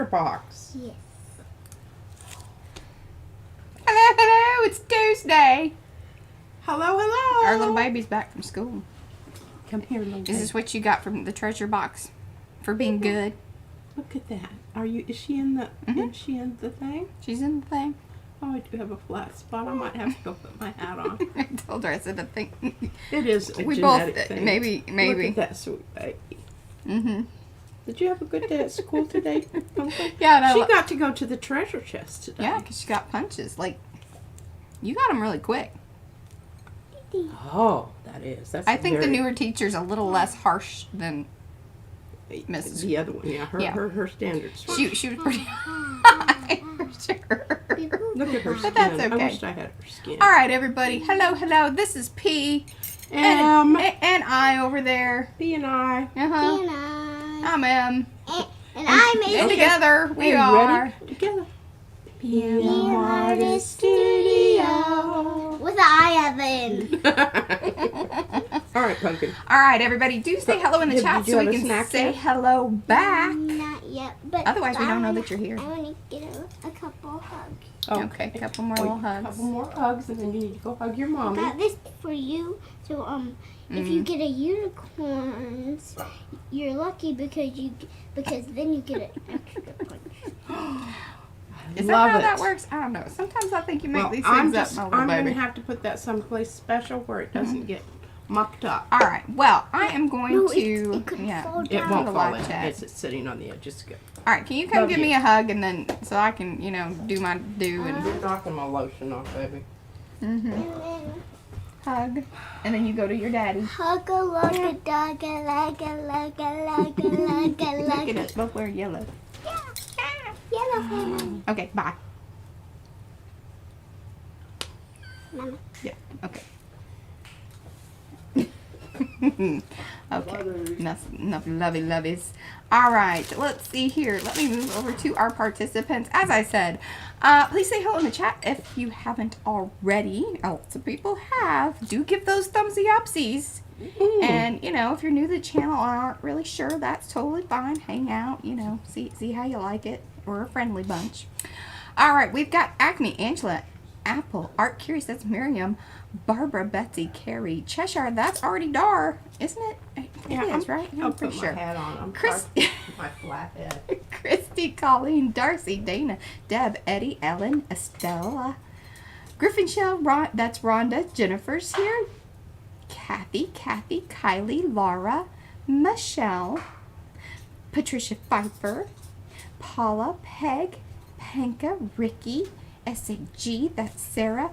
box. Yes. Hello, hello, it's Tuesday. Hello, hello. Our little baby's back from school. Come here, little baby. Is this what you got from the treasure box for being good? Look at that. Is she in the Mhm. is she in the thing? She's in the thing. Oh, I do have a flat spot. I might have to go put my hat on. I told her, I said, I think It is a we genetic both, thing. maybe. Look at that sweet baby. Mm-hmm. Did you have a good day at school today, Pumpkin? Yeah, no, She look- got to go to the treasure chest today. Yeah, because she got punches. Like, you got them really quick. Oh, that's. I think the very- newer teacher's a little less harsh than Mrs. The other one, yeah. Her standards. She was pretty high for sure. Look at her But skin. that's I okay. wish I had her skin. All right, everybody. Hello, hello. This is P M. and I over there. B and I. Uh-huh. And I. I'm M. And I'm And a together we Hey, are. ready? Together. PM Artist Studio. With an I at the end. All right, Pumpkin. All right, everybody. Do say hello in the Did chat you so have we a can snack say yet? hello back. Not yet, but Otherwise, we don't know that you're here. I want to get a couple hugs. Okay, a couple more Oh, little a hugs. couple more hugs, and then you need to go hug your I mommy. got this for you. So if you get a unicorns, you're lucky because then you get an extra punch. Is that Love how it. that works? I don't know. Sometimes I think you make Well, these I'm things up, my little I'm baby. gonna have to put that someplace special where it doesn't get mucked up. All right. Well, I am going No, to. it could fall It down. won't the fall live in. chat. It's sitting on the edge. It's good. All right. Can you come Love give you. me a hug and then so I can do my do and You're knocking my lotion off, baby. And then hug, and then you go to your daddy. hug a lug a dog a leg a lug a lug a lug a Look lug. at us. Both wear yellow. Yellow for Mama. Okay. Bye. Mama. Yeah. Okay. Okay. Enough lovey loveys. All right. Let's see here. Let me move over to our participants. As I said, please say hello in the chat if you haven't already. Lots of people have. Do give those thumbsy upsies. And if you're new to the channel and aren't really sure, that's totally fine. Hang out. See how you like it. We're a friendly bunch. All right. We've got Acme, Angela, Apple, Art Curious. That's Miriam. Barbara, Betsy, Carrie, Cheshire, that's already Dar, isn't it? It is, right? Yeah, I'll I'm pretty put sure. my hat on. I'm Chris- sorry. My flat head. Christy, Colleen, Darcy, Dana, Deb, Eddie, Ellen, Estella, Griffin Shell, that's Rhonda, Jennifer's here, Kathy, Kylie, Laura, Michelle, Patricia Pfeiffer, Paula, Peg, Panka, Ricky, SAG, that's Sarah.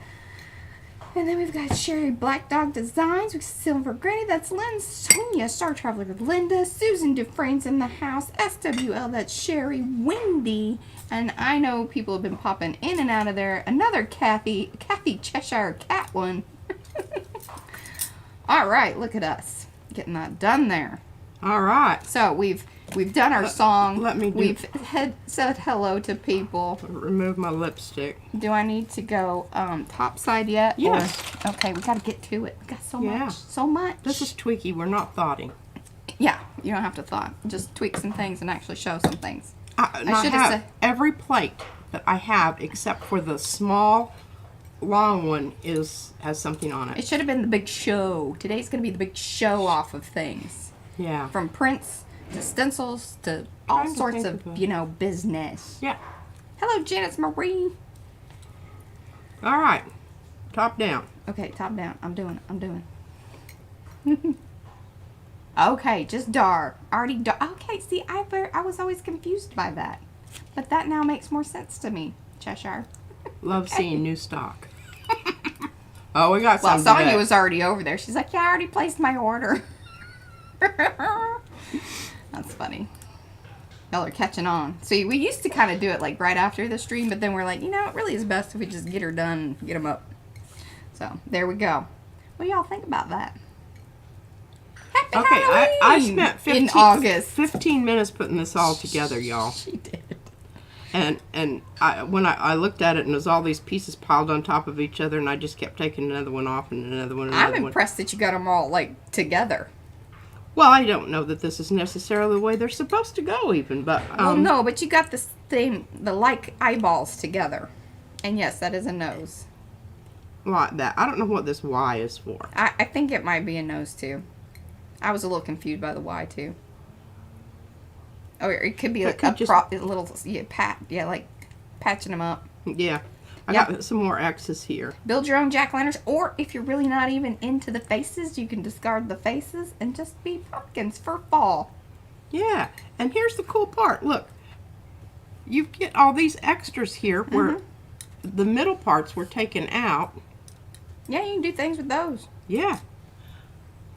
And then we've got Sherry Black Dog Designs with Silver Granny, that's Lynn, Sonia, Star Traveler with Linda, Susan Dufresne's in the house, SWL, that's Sherry, Wendy, and I know people have been popping in and out of there. Another Kathy Cheshire Cat one. All right, look at us getting that done there. All right. So we've done our song. let me do- We've said hello to people. Remove my lipstick. Do I need to go top side yet? Yes. Or, okay, we got to get to it. We got so Yeah. much. So much. This is tweaky. We're not thoughting. Yeah, you don't have to thought. Just tweak some things and actually show some things. I should've have said- every plate that I have, except for the small, long one, has something on It it. should have been the big show. Today's going to be the big show off of things. Yeah. From prints to stencils to all Trying to sorts think of, of a- business. Yeah. Hello, Janice Marie. All right. Top down. Okay, top down. I'm doing. Okay, just Dar. Already Dar. Okay, see, I was always confused by that. But that now makes more sense to me, Cheshire. Love seeing new stock. Oh, we got Well, some Sonya today. was already over there. She's like, yeah, I already placed my order. That's funny. Y'all are catching on. See, we used to kind of do it like right after the stream, but then we're like, it really is best if we just get her done and get them up. So, there we go. What do y'all think about that? Happy Okay, I Halloween spent in August. 15 minutes putting this all together, y'all. She did. And when I looked at it, and there's all these pieces piled on top of each other, and I just kept taking another one off and another one. I'm impressed that you got them all like together. Well, I don't know that this is necessarily the way they're supposed to go, even, but Well, no, but you got this the like eyeballs together. And yes, that is a nose. Like that. I don't know what this Y is for. I think it might be a nose too. I was a little confused by the Y too. Or it could be like a little like patching them up. Yeah. I Yep. got some more X's here. Build your own jack-o'-lanterns, or if you're really not even into the faces, you can discard the faces and just be pumpkins for fall. Yeah. And here's the cool part. Look. You get all these extras here where the middle parts were taken out. Yeah, you can do things with those. Yeah.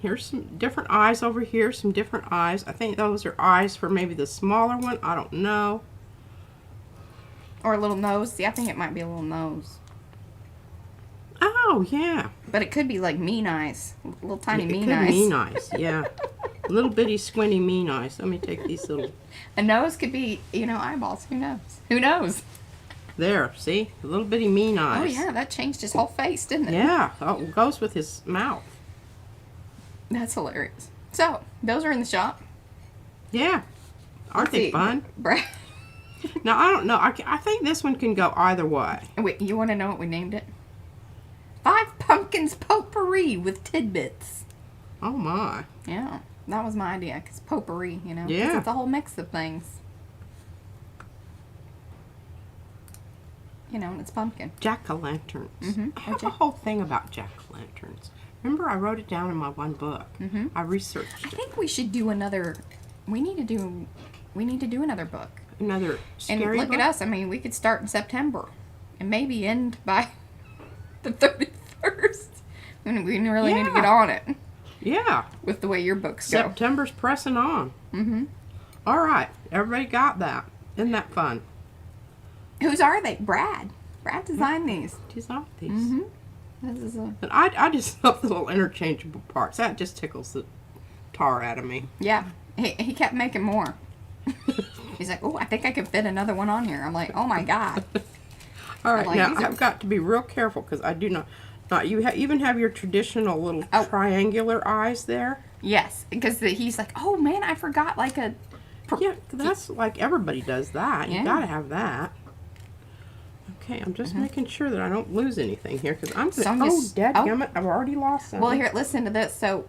Here's some different eyes over here. Some different eyes. I think those are eyes for maybe the smaller one. I don't know. Or a little nose. See, I think it might be a little nose. Oh, yeah. But it could be like mean eyes. Little tiny It mean could eyes. mean eyes, yeah. Little bitty squinty mean eyes. Let me take these little... A nose could be, eyeballs. Who knows? Who knows? There, see? The little bitty mean eyes. Oh, yeah, that changed his whole face, didn't it? Yeah. Oh, it goes with his mouth. That's hilarious. So, those are in the shop. Yeah. Aren't they fun? Brad. Now, I don't know. I think this one can go either way. Wait, you want to know what we named it? 5 Pumpkins Potpourri with Tidbits. Oh, my. Yeah, that was my idea, because potpourri, 'cause Yeah. it's a whole mix of things. And it's pumpkin. Jack-o'-lanterns. Mhm. I have a whole thing about jack-o'-lanterns. Remember, I wrote it down in my one book. Mhm. I researched I it. think we should do another. We need to do another book. Another And scary look book? at us. I mean, we could start in September, and maybe end by the 31st. We really need to get Yeah. on it Yeah. with the way your books go. September's pressing on. Mm-hmm. All right. Everybody got that. Isn't that fun? Whose are they? Brad. Brad designed these. These are these. Mm-hmm. This is a And I just love the little interchangeable parts. That just tickles the tar out of me. yeah. He kept making more. He's like, oh, I think I could fit another one on here. I'm like, oh my god. All right, like, now these are- I've got to be real careful because I do not you even have your traditional little Oh. triangular eyes there. Yes, because he's like, oh man, I forgot like a. Yeah, that's like everybody does that. Yeah. You got to have that. Okay, I'm just making sure that I don't lose anything here because I'm Sonia's- dadgummit, I've already lost some. Well, here, listen to this. So,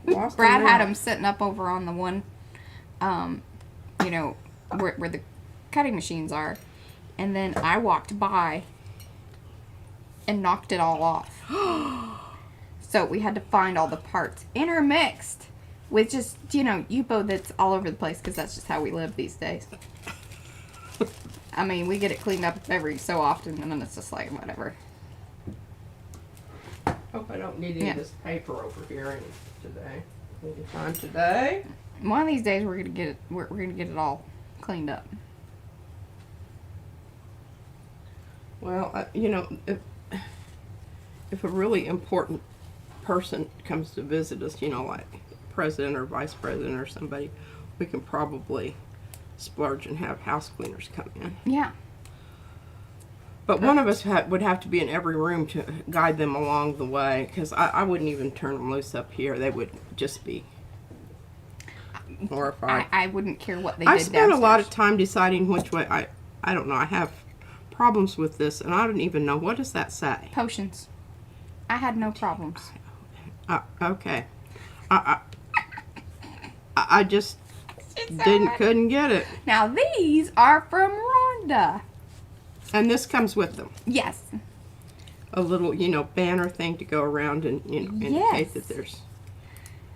Lost Brad them had now. him sitting up over on the one, where the cutting machines are, and then I walked by and knocked it all off. So we had to find all the parts intermixed with just Yupo that's all over the place because that's just how we live these days. I mean, we get it cleaned up every so often, and then it's just like whatever. Hope I don't need any Yeah. of this paper over here today. Any time today? One of these days we're gonna get it. We're gonna get it all cleaned up. Well, if a really important person comes to visit us, like president or vice president or somebody, we can probably splurge and have house cleaners come in. Yeah. But one of us would have to be in every room to guide them along the way, because I wouldn't even turn them loose up here. They would just be horrified. I wouldn't care what they I did spent a lot of downstairs. time deciding which way. I don't know. I have problems with this, and I don't even know. What does that say? Potions. I had no problems. Okay. I just couldn't get it. Now these are from Rhonda. And this comes with them. Yes. A little, banner thing to go around and, indicate Yes. that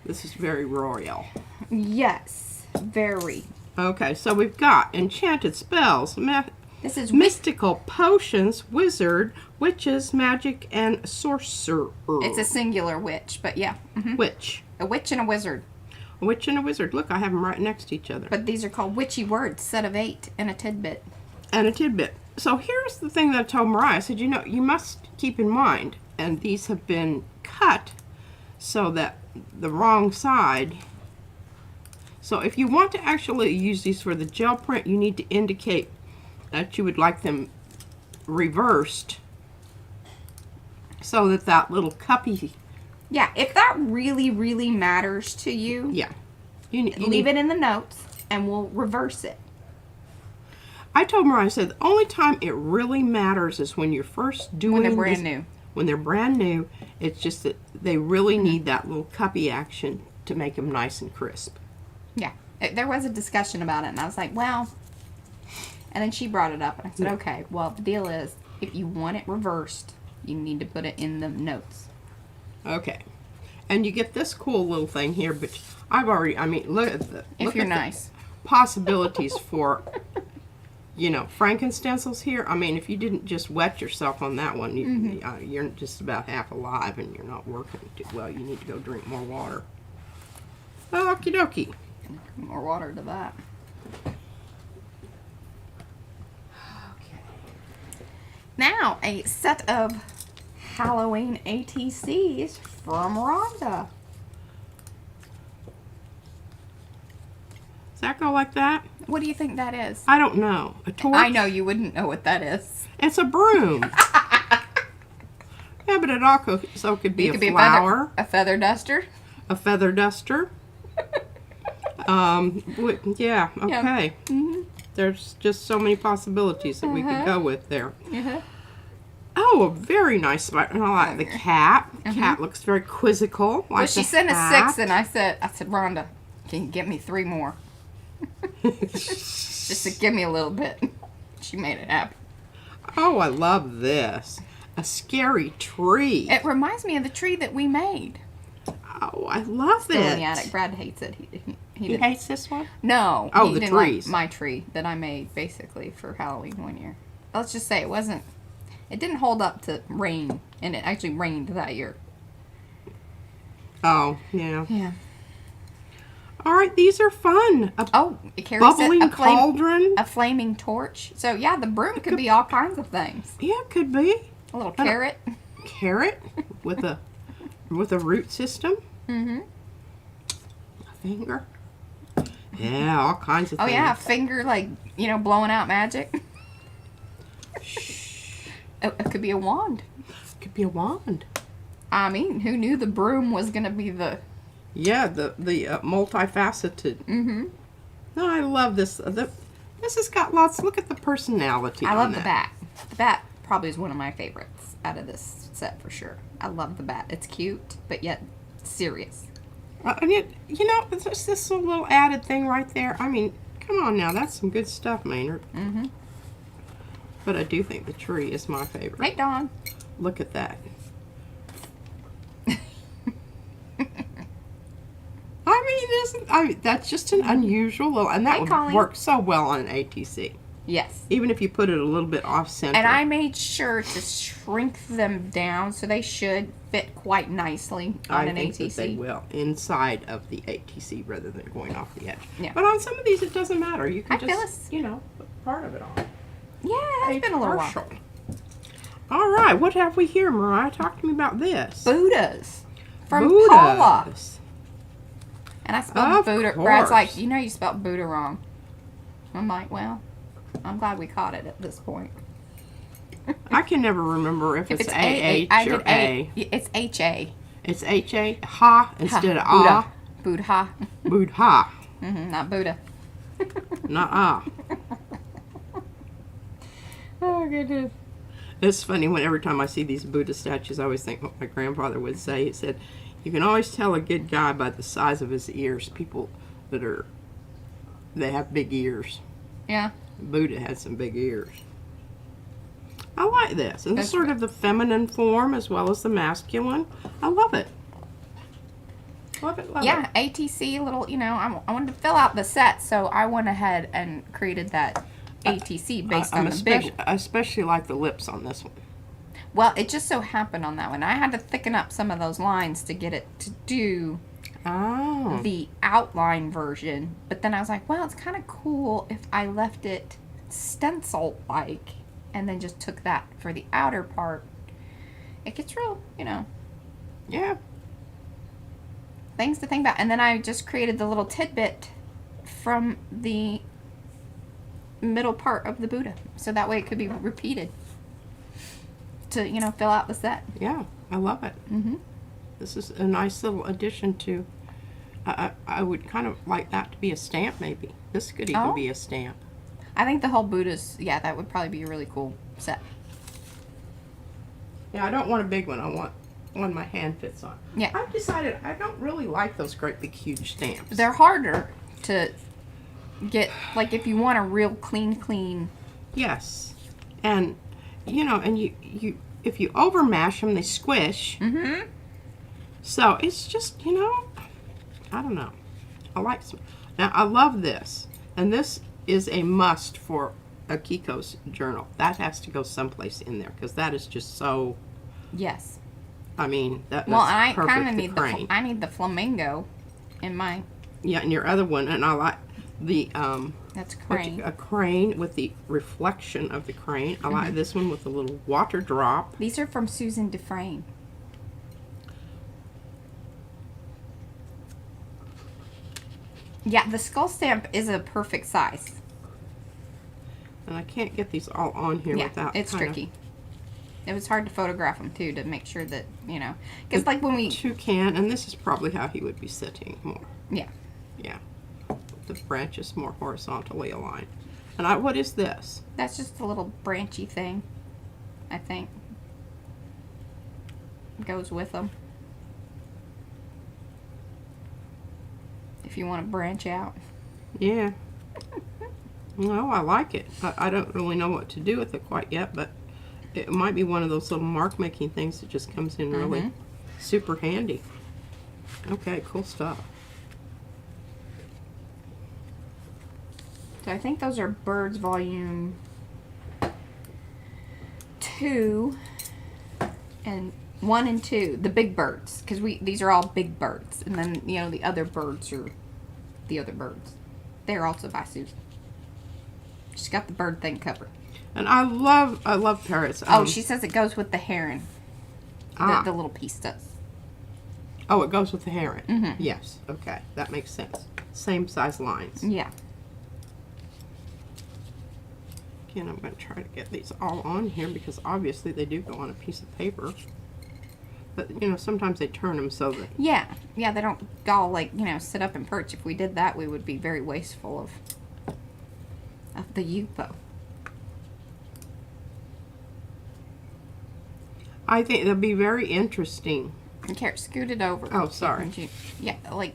this is very royal. Yes. Very. Okay, so we've got enchanted spells, This is mystical potions, wizard, witches, magic, and sorcerer. It's a singular witch, but yeah. Witch. A witch and a wizard. A witch and a wizard. Look, I have them right next to each other. But these are called witchy words, set of 8, and a tidbit. And a tidbit. So here's the thing that I told Mariah. I said, you must keep in mind, and these have been cut so that the wrong side. So if you want to actually use these for the gel print, you need to indicate that you would like them reversed so that little cuppy. Yeah, if that really, really matters to you, Yeah. You leave it in the notes, and we'll reverse it. I told Mariah, I said, the only time it really matters is when you're first doing When they're brand this- new. When they're brand new, it's just that they really need that little cuppy action to make them nice and crisp. Yeah. There was a discussion about it, and I was like, well... And then she brought it up, and I said, okay, well, the deal is, if you want it reversed, you need to put it in the notes. Okay. And you get this cool little thing here, but I've already, I mean, look at the... If look you're at the nice. possibilities for, you know, Frankenstencils here. I mean, if you didn't just wet yourself on that one, you're just about half alive and you're not working too well. You need to go drink more water. Okie dokie. More water to that. Now, a set of Halloween ATCs from Rhonda. Does that go like that? What do you think that is? I don't know. A torch? I know you wouldn't know what that is. It's a broom. Yeah, but it also could be It could a be flower, a feather duster. a feather duster. Yeah, okay. Mm-hmm. There's just so many possibilities that we could go with there. Uh-huh. Oh, a very nice spot. And I like the cat. Cat looks very quizzical. Like Well, she the sent us hat. 6, and I said, Rhonda, can you get me 3 more? Just to give me a little bit. She made it happen. Oh, I love this. A scary tree. It reminds me of the tree that we made. Oh, I love Still it. in the attic. Brad hates it. He He didn't. hates this one? No. Oh, he the didn't like trees. my tree that I made basically for Halloween one year. Let's just say it didn't hold up to rain, and it actually rained that year. Oh, yeah. Yeah. All right, these are fun. A Oh, it carries bubbling a cauldron. a flaming torch. So yeah, the broom could be all kinds of things. Yeah, could be. A little carrot. Carrot with a root system. Mm-hmm. A finger. Yeah, all kinds of Oh things. yeah, a finger blowing out magic. It could be a wand. Could be a wand. I mean, who knew the broom was gonna be the? Yeah, the multifaceted. Mm-hmm. No, I love this. This has got lots. Look at the personality. I on love the that. bat. The bat probably is one of my favorites out of this set for sure. I love the bat. It's cute, but yet serious. And it's this little added thing right there. I mean, come on now, that's some good stuff, Maynard. Mm-hmm. But I do think the tree is my favorite. Hey, Dawn. Look at that. That's just an unusual little, and that Hey, would Colleen. work so well on an ATC. Yes. Even if you put it a little bit off center. And I made sure to shrink them down so they should fit quite nicely on I an think ATC. that they will inside of the ATC rather than going off the edge. Yeah. But on some of these, it doesn't matter. You can Hi, just, put part of it on. Yeah, it's been a little while. Partial. All right, what have we here, Mariah? Talk to me about this. Buddhas from Buddhas. Paula. And I spelled Of Buddha. Brad's like, course. you spelled Buddha wrong. I'm like, well, I'm glad we caught it at this point. I can never remember if it's I A-H or did A. It's H-A. It's H-A, ha, instead of Buddha. ah. Buddha. Buddha, Not Buddha. not ah. Oh, goodness. It's funny when every time I see these Buddha statues, I always think what my grandfather would say. He said, you can always tell a good guy by the size of his ears. People they have big ears. Yeah. Buddha had some big ears. I like this. And it's That's sort of the feminine form as well as the masculine. I love it. Love it, love it. Yeah, ATC, little, I wanted to fill out the set, so I went ahead and created that ATC based on the big. I especially like the lips on this one. Well, it just so happened on that one. I had to thicken up some of those lines to get it to do Oh. the outline version. But then I was like, well, it's kind of cool if I left it stencil-like and then just took that for the outer part. It gets real, Yeah. things to think about. And then I just created the little tidbit from the middle part of the Buddha. So that way it could be repeated to, fill out the set. Yeah. I love it. Mm-hmm. This is a nice little addition to... I would kind of like that to be a stamp, maybe. This could even Oh. be a stamp. I think the whole Buddha's, yeah, that would probably be a really cool set. Yeah, I don't want a big one. I want one my hand fits on. Yeah. I've decided I don't really like those great big huge stamps. They're harder to get, like if you want a real clean. Yes. And, you know, and you if you over mash them, they squish. Mm-hmm. So it's just, you know, I don't know. I like some. Now, I love this. And this is a must for a Kiko's journal. That has to go someplace in there because that is just so, Yes. I mean, that's Well, I perfect. kind of need crane. I need the flamingo in my, Yeah, and your other one, and I like the, that's what crane. a crane with the reflection of the crane. I Mm-hmm. like this one with a little water drop. These are from Susan Dufresne. Yeah, the skull stamp is a perfect size. And I can't get these all on here Yeah, without it's kind of- tricky. It was hard to photograph them too to make sure that, you know, because like when we, toucan, and this is probably how he would be sitting more. yeah, Yeah. The branches more horizontally aligned. And what is this? that's just a little branchy thing, I think. Goes with them. If you want to branch out. Yeah. Well, I like it. I don't really know what to do with it quite yet, but it might be one of those little mark making things that just comes in really super handy. Okay, cool stuff. So I think those are Birds Volume 2 and 1 and 2, the big birds, because these are all big birds, and then you know the other birds are the other birds. They're also by Susan. She's got the bird thing covered. And I love parrots. Oh, she says it goes with the heron. Ah. The little piece does. Oh, it goes with the heron. Mhm. Yes. Okay, that makes sense. Same size lines. Yeah. Again, I'm going to try to get these all on here because obviously they do go on a piece of paper. But, you know, sometimes they turn them so that... Yeah. Yeah, they don't all, like, you know, sit up and perch. If we did that, we would be very wasteful of the Yupo. I think they'll be very interesting. Okay, scoot it over. Oh, sorry. Yeah, like...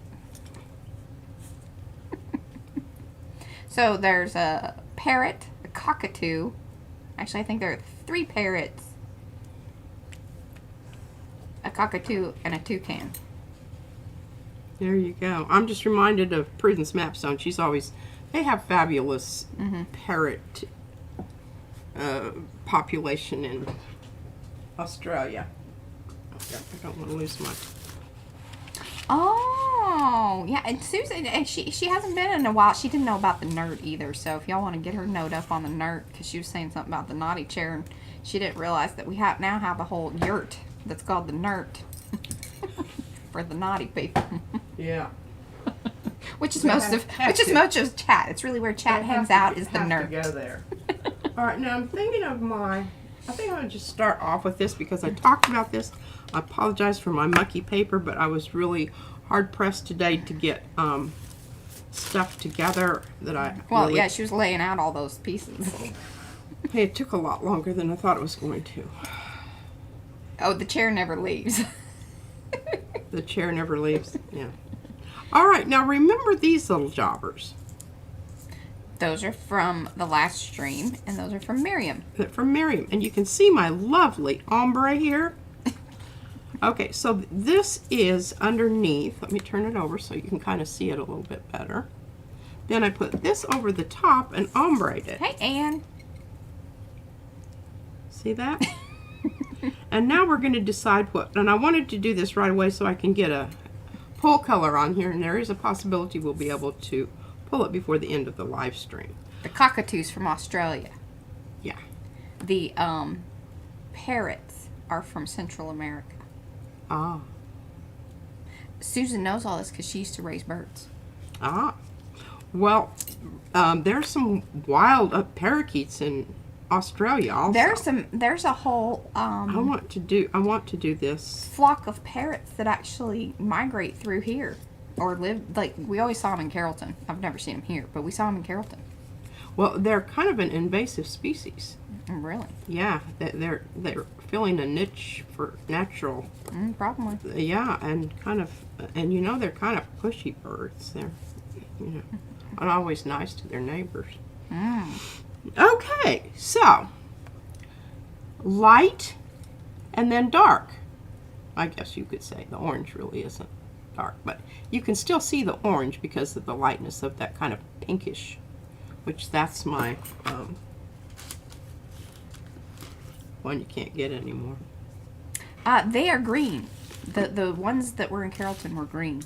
So there's a parrot, a cockatoo. Actually, I think there are 3 parrots. A cockatoo and a toucan. There you go. I'm just reminded of Prudence Mapstone. She's always... They have fabulous parrot population in Australia. I don't want to lose my... Oh, yeah, and Susan, and she hasn't been in a while. She didn't know about the nerd either, so if y'all want to get her note up on the nerd, because she was saying something about the naughty chair, and she didn't realize that we now have a whole yurt that's called the nerd for the naughty people. Yeah. Which is They most of chat. It's really where chat hangs out is the nerd. To go there. All right, now I'm thinking of I think I'm going to just start off with this because I talked about this. I apologize for my mucky paper, but I was really hard pressed today to get stuff together that I Well, really, yeah, she was laying out all those pieces. Hey, it took a lot longer than I thought it was going to. Oh, the chair never leaves. The chair never leaves. Yeah. All right, now remember these little jobbers. Those are from the last stream, and those are from Miriam. From Miriam, and you can see my lovely ombre here. Okay, so this is underneath. Let me turn it over so you can kind of see it a little bit better. Then I put this over the top and ombre'd it. Hey, Anne. See that? And now we're going to decide what, and I wanted to do this right away so I can get a pull color on here, and there is a possibility we'll be able to pull it before the end of the live stream. The cockatoos from Australia. Yeah. The parrots are from Central America. Ah. Susan knows all this because she used to raise birds. Ah. Well, there's some wild parakeets in Australia also. There's a whole I want to do this. flock of parrots that actually migrate through here or live. Like we always saw them in Carrollton. I've never seen them here, but we saw them in Carrollton. Well, they're kind of an invasive species. Really? Yeah, they're filling a niche for natural. Probably. Yeah, and kind of, and you know, they're kind of pushy birds. They're, you know, not always nice to their neighbors. Okay, so light and then dark. I guess you could say the orange really isn't dark, but you can still see the orange because of the lightness of that kind of pinkish, which that's my one you can't get anymore. They are green. The ones that were in Carrollton were green.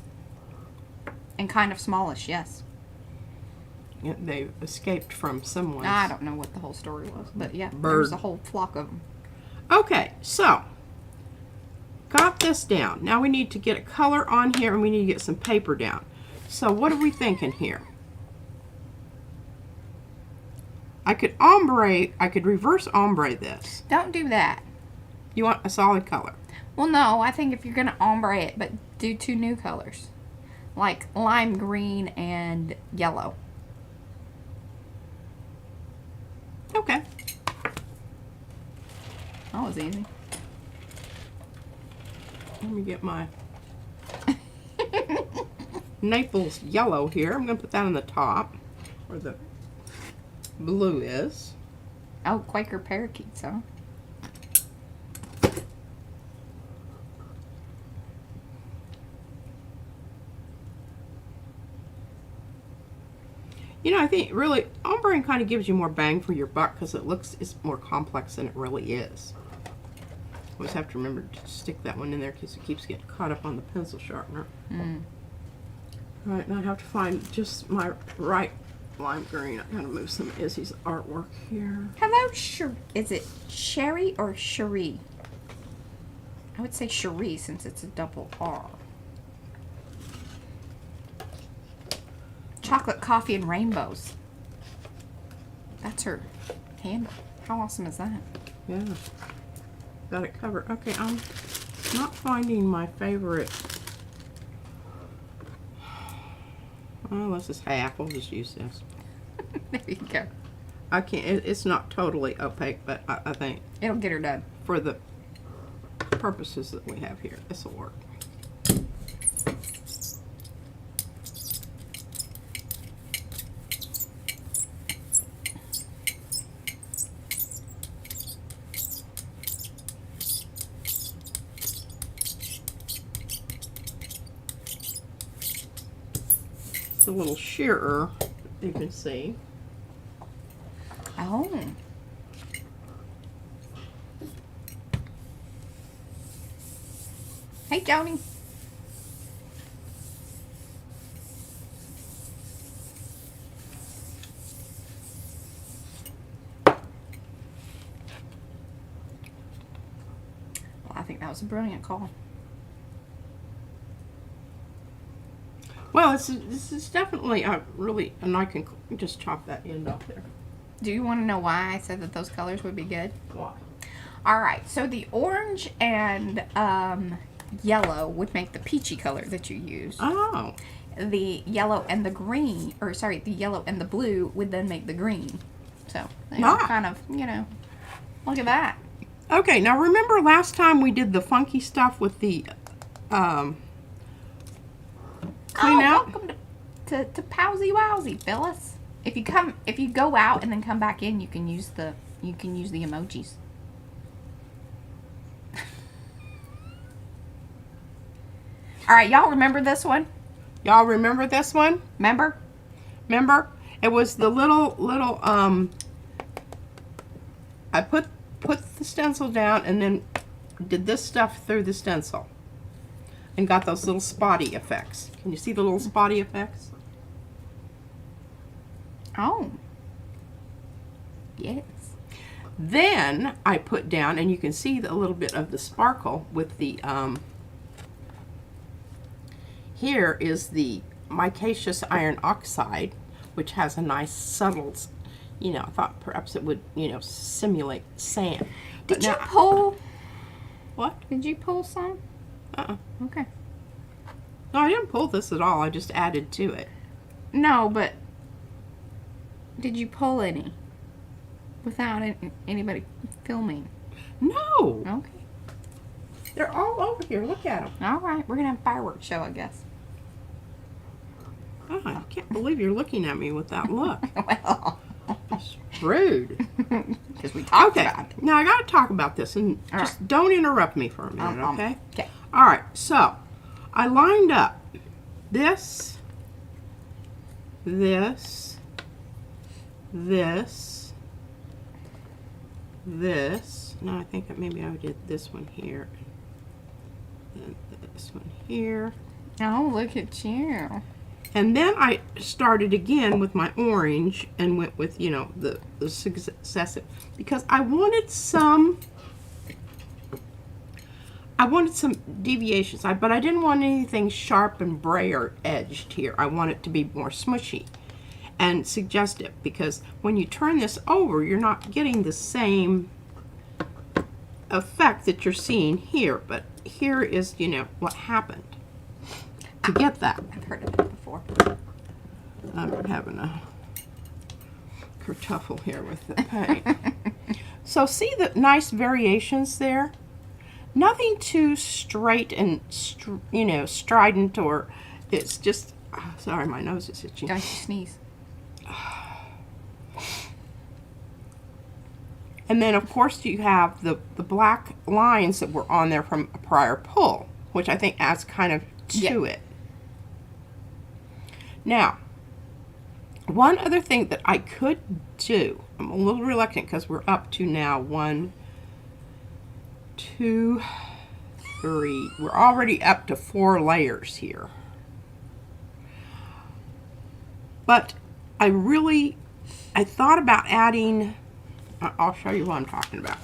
And kind of smallish, yes. Yeah, they escaped from someone. I don't know what the whole story was, but yeah, Bird. there was a whole flock of them. Okay, so got this down. Now we need to get a color on here and we need to get some paper down. So what are we thinking here? I could reverse ombre this. Don't do that. You want a solid color? Well, no, I think if you're going to ombre it, but do 2 new colors. Like lime green and yellow. Okay. That was easy. Let me get my Naples yellow here. I'm going to put that on the top where the blue is. Oh, Quaker parakeets, huh? You know, I think really ombre kind of gives you more bang for your buck because it's more complex than it really is. Always have to remember to stick that one in there because it keeps getting caught up on the pencil sharpener. All right, now I have to find just my right lime green. I gotta move some of Izzy's artwork here. Hello, is it Sherry or Cherie? I would say Cherie since it's a double R. Chocolate, coffee, and rainbows. That's her handle. How awesome is that? Yeah, got it covered. Okay, I'm not finding my favorite. Oh, this is half. We'll just use this. There you go. I can't. It's not totally opaque, but I think It'll get her done. for the purposes that we have here, this will work. It's a little shearer, you can see. Oh. Hey, Joni. Well, I think that was a brilliant call. Well, this is definitely really, and I can just chop that end off there. Do you want to know why I said that those colors would be good? Why? All right, so the orange and yellow would make the peachy color that you use. Oh. The yellow and the green, or sorry, the yellow and the blue would then make the green. So, they all kind of, you know, look at that. Okay, now remember last time we did the funky stuff with the clean out? Welcome to Powsie Wowsie, Phyllis. If you go out and then come back in, you can use the emojis. All right, y'all remember this one? Y'all remember this one? Remember? Remember? It was the little I put the stencil down and then did this stuff through the stencil and got those little spotty effects. Can you see the little spotty effects? Oh. Yes. Then I put down, and you can see a little bit of the sparkle with the here is the micaceous iron oxide, which has a nice subtle, you know, I thought perhaps it would, you know, simulate sand. Did you pull? What? Did you pull some? Okay. No, I didn't pull this at all. I just added to it. No, but Did you pull any without anybody filming? No. Okay. They're all over here. Look at them. All right. We're going to have a fireworks show, I guess. Oh, I can't believe you're looking at me with that look. Well. It's rude. Because we talked Okay. about it. Now, I got to talk about this. And All just right. don't interrupt me for a minute, okay? Okay. All right. So, I lined up this, this, this, this. No, I think that maybe I did this one here. And this one here. Oh, look at you. And then I started again with my orange and went with, you know, the successive. Because I wanted some deviations. But I didn't want anything sharp and brayer edged here. I want it to be more smushy and suggestive. Because when you turn this over, you're not getting the same effect that you're seeing here. But here is, you know, what happened to get that. I've heard of it before. I'm having a kertuffle here with the paint. So see the nice variations there? Nothing too straight and, you know, strident, or it's just, oh, sorry, my nose is itchy. Don't you sneeze. And then, of course, you have the black lines that were on there from a prior pull, which I think adds kind of to it. Now, one other thing that I could do, I'm a little reluctant because we're up to now 1, 2, 3. We're already up to 4 layers here. But I thought about adding, I'll show you what I'm talking about.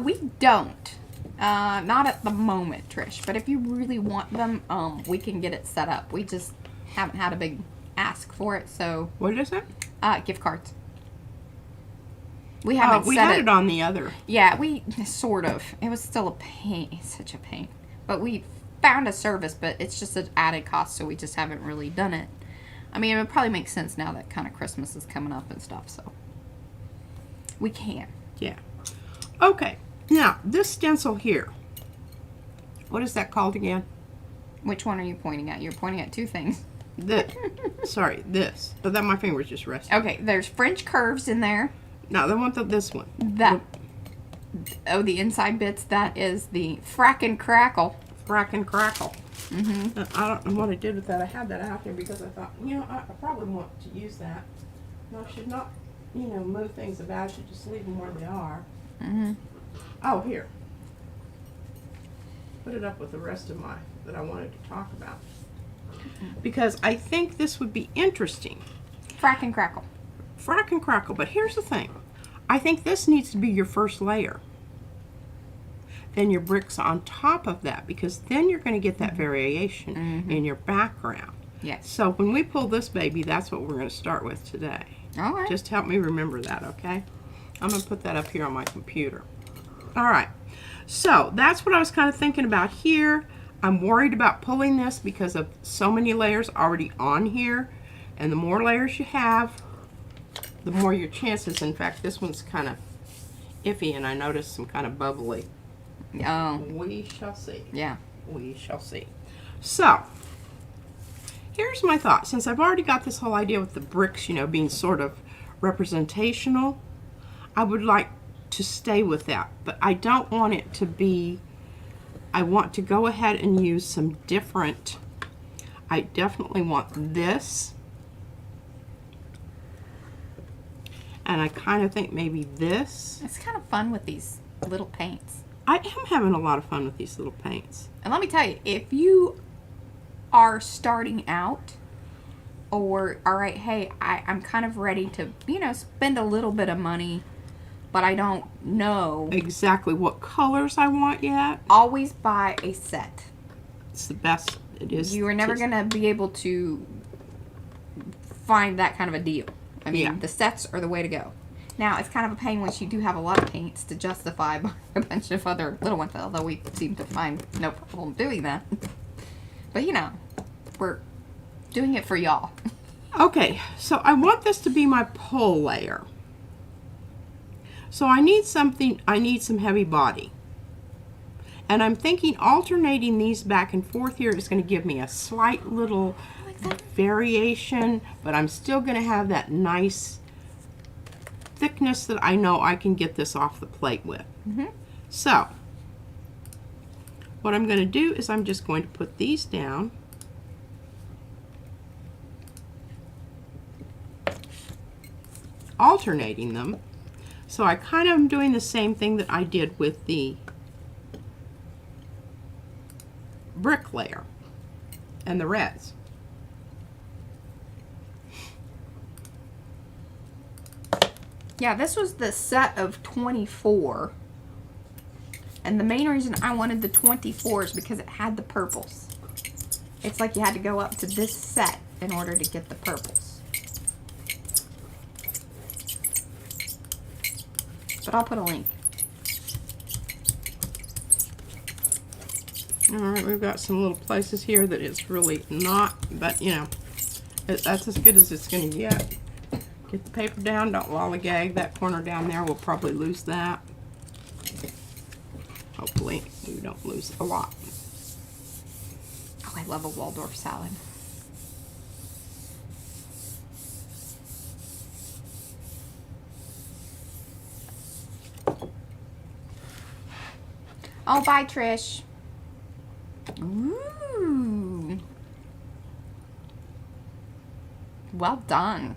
We don't. Not at the moment, Trish. But if you really want them, we can get it set up. We just haven't had a big ask for it, so. What is it? Gift cards. We haven't we set had it on the other. Yeah, we sort of. It was still a pain. It's such a pain. But we found a service, but it's just an added cost, so we just haven't really done it. I mean, it would probably make sense now that kind of Christmas is coming up and stuff, so. We can. Yeah. Okay. Now, this stencil here, what is that called again? Which one are you pointing at? You're pointing at two things. Sorry, this. Oh, that my finger's just resting. Okay, there's French curves in there. No, I want this one. That. Oh, the inside bits. That is the frack and crackle. Frack and crackle. Mm-hmm. I don't know what I did with that. I had that out there because I thought, you know, I probably want to use that. No, I should not, you know, move things about. I should just leave them where they are. Mm-hmm. Oh, here. Put it up with the rest of that I wanted to talk about. Because I think this would be interesting. Frack and crackle. Frack and crackle. But here's the thing. I think this needs to be your first layer. Then your bricks on top of that, because then you're going to get that variation in your background. Yes. So when we pull this baby, that's what we're going to start with today. All right. Just help me remember that, okay? I'm going to put that up here on my computer. All right. So that's what I was kind of thinking about here. I'm worried about pulling this because of so many layers already on here. And the more layers you have, the more your chances. In fact, this one's kind of iffy, and I noticed some kind of bubbly. Oh. We shall see. Yeah. We shall see. So, here's my thought. Since I've already got this whole idea with the bricks, you know, being sort of representational, I would like to stay with that. But I don't want it to be, I want to go ahead and use some different, I definitely want this. And I kind of think maybe this. It's kind of fun with these little paints. I am having a lot of fun with these little paints. And let me tell you, if you are starting out, or, all right, hey, I'm kind of ready to, you know, spend a little bit of money, but I don't know Exactly what colors I want yet. always buy a set. It's the best it is. You are never going to be able to find that kind of a deal. I mean, Yeah. the sets are the way to go. Now, it's kind of a pain once you do have a lot of paints to justify buying a bunch of other little ones, although we seem to find no problem doing that. But, you know, we're Doing it for y'all. Okay, so I want this to be my pole layer. So I need some heavy body. And I'm thinking alternating these back and forth here is going to give me a slight little variation, but I'm still going to have that nice thickness that I know I can get this off the plate with. So what I'm going to do is I'm just going to put these down. Alternating them. So I kind of am doing the same thing that I did with the brick layer and the reds. Yeah, this was the set of 24. And the main reason I wanted the 24 is because it had the purples. It's like you had to go up to this set in order to get the purples. But I'll put a link. Alright, we've got some little places here that it's really not, but you know, that's as good as it's going to get. Get the paper down, don't lollygag. That corner down there, we'll probably lose that. Hopefully, we don't lose a lot. Oh, I love a Waldorf salad. Oh, bye, Trish. Ooh. Well done.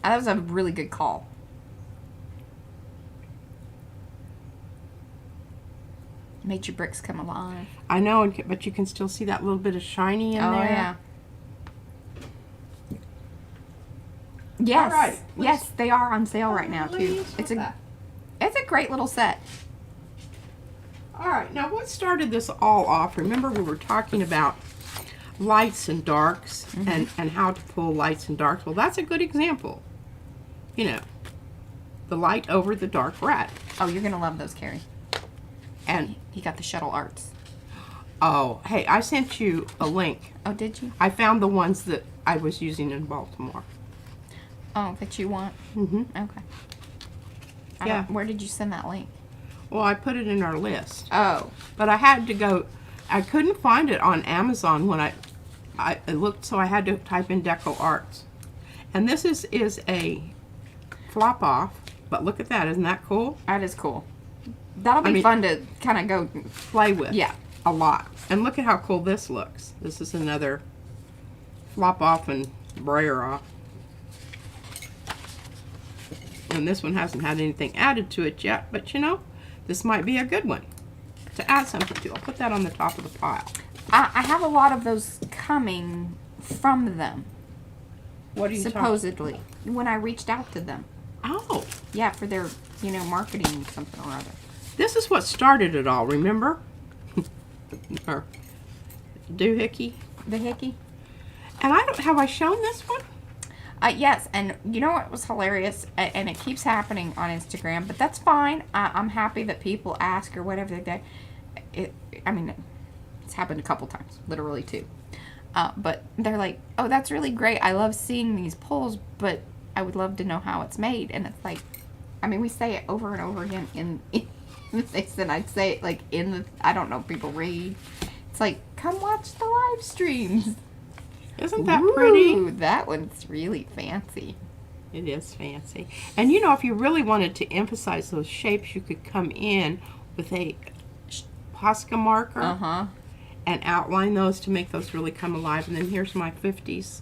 That was a really good call. Made your bricks come alive. I know, but you can still see that little bit of shiny in there. Yeah. Yes. All right. Yes, they are on sale right now too. It's a great little set. All right, now what started this all off? Remember we were talking about lights and darks and how to pull lights and darks. Well, that's a good example. You know, the light over the dark red. Oh, you're gonna love those, Carrie. And he got the shuttle arts. oh, hey, I sent you a link. Oh, did you? I found the ones that I was using in Baltimore. Oh, that you want? Okay. Yeah. Where did you send that link? Well, I put it in our list. Oh. But I had to go, I couldn't find it on Amazon when I looked, so I had to type in Deco Arts. And this is a flop off, but look at that, isn't that cool? That is cool. That'll be fun to kind of go play with. Yeah. A lot. And look at how cool this looks. This is another flop off and brayer off. And this one hasn't had anything added to it yet, but you know, this might be a good one to add something to. I'll put that on the top of the pile. I have a lot of those coming from them. What are you supposedly when I reached out to them? Oh. Yeah, for their, you know, marketing something or other. This is what started it all, remember? Or doohickey. The hickey? And have I shown this one? Yes, and you know what was hilarious? And it keeps happening on Instagram, but that's fine. I'm happy that people ask or whatever. I mean, it's happened a couple times, literally two. But they're like, oh, that's really great. I love seeing these pulls, but I would love to know how it's made. And it's like, I mean, we say it over and over again in this, and I'd say it like in the, I don't know if people read. It's like, come watch the live streams. Isn't that pretty? Ooh, that one's really fancy. It is fancy. And you know, if you really wanted to emphasize those shapes, you could come in with a Posca marker and outline those to make those really come alive. And then here's my 50s,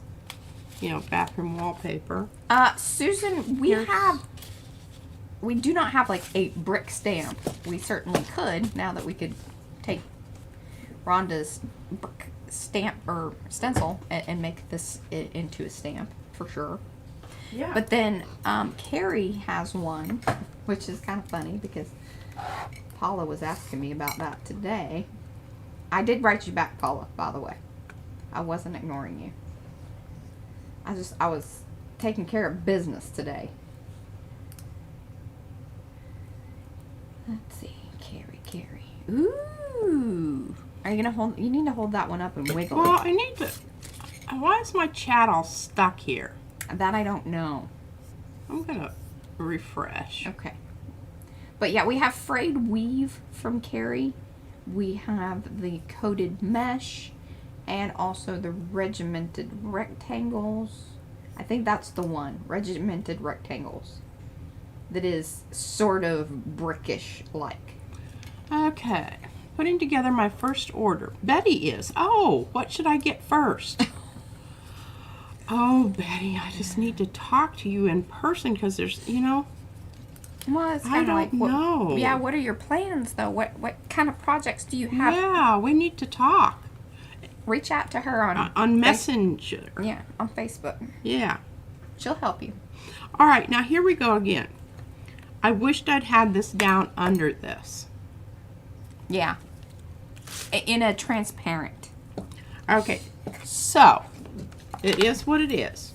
you know, bathroom wallpaper. Susan, we do not have like a brick stamp. We certainly could, now that we could take Rhonda's brick stamp or stencil and make this into a stamp for sure. Yeah. But then Carrie has one, which is kind of funny because Paula was asking me about that today. I did write you back, Paula, by the way. I wasn't ignoring you. I was taking care of business today. Let's see, Carrie. Ooh. Are you gonna hold? You need to hold that one up and wiggle Well, it. I need to. Why is my chat all stuck here? That I don't know. I'm gonna refresh. Okay. But yeah, we have frayed weave from Carrie. We have the coated mesh and also the regimented rectangles. I think that's the one, regimented rectangles. That is sort of brickish like. Okay. Putting together my first order. Betty is. Oh, what should I get first? Oh, Betty, I just need to talk to you in person because there's, you know, Well, it's I kind of like, don't know. Yeah, what are your plans though? What kind of projects do you have? Yeah, we need to talk Reach out to her on Messenger. Yeah, on Facebook. Yeah. She'll help you. All right, now here we go again. I wished I'd had this down under this. Yeah. In a transparent. Okay, so it is what it is.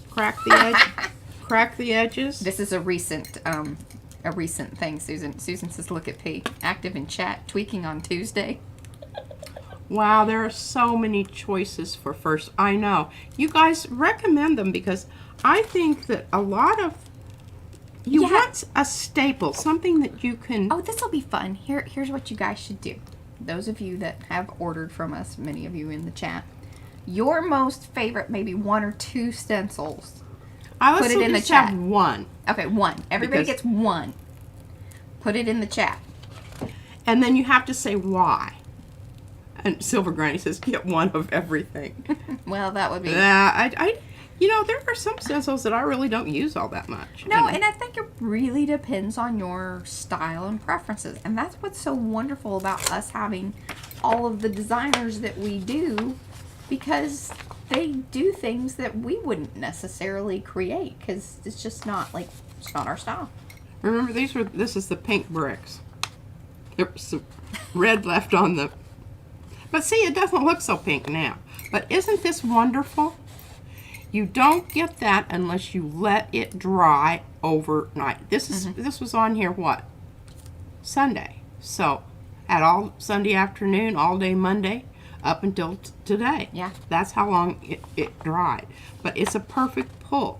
Crack the edge. Crack the edges. This is a recent thing, Susan. Susan says, look at P. Active in chat, tweaking on Tuesday. Wow, there are so many choices for first. I know. You guys recommend them because I think that a lot of you want a staple, something that you can. Oh, this will be fun. Here's what you guys should do. Those of you that have ordered from us, many of you in the chat, your most favorite, maybe 1 or 2 stencils. Let's put it in the just chat. have one. Okay, 1. Everybody Because- gets 1. Put it in the chat. And then you have to say why. And Silver Granny says, get one of everything. Well, that would be... You know, there are some stencils that I really don't use all that much. No, and I think it really depends on your style and preferences. And that's what's so wonderful about us having all of the designers that we do, because they do things that we wouldn't necessarily create, because it's just not, like, it's not our style. Remember, this is the pink bricks. There's some red left on the... But see, it doesn't look so pink now. But isn't this wonderful? You don't get that unless you let it dry overnight. This was on here, what? Sunday. So, at all Sunday afternoon, all day Monday, up until today. Yeah. That's how long it dried. But it's a perfect pull.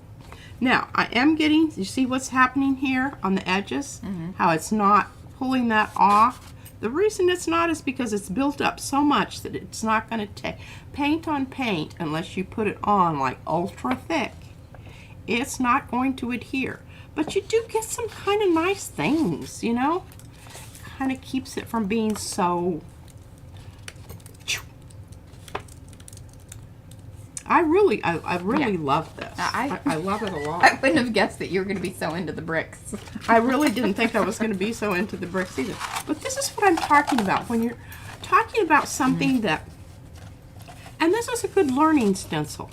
Now, I am getting, you see what's happening here on the edges? How it's not pulling that off? The reason it's not is because it's built up so much that it's not going to take paint on paint unless you put it on like ultra thick. It's not going to adhere. But you do get some kind of nice things, you know? Kind of keeps it from being so... I really love this. I love it a lot. I wouldn't have guessed that you were going to be so into the bricks. I really didn't think I was going to be so into the bricks either. But this is what I'm talking about. When you're talking about something that... And this is a good learning stencil.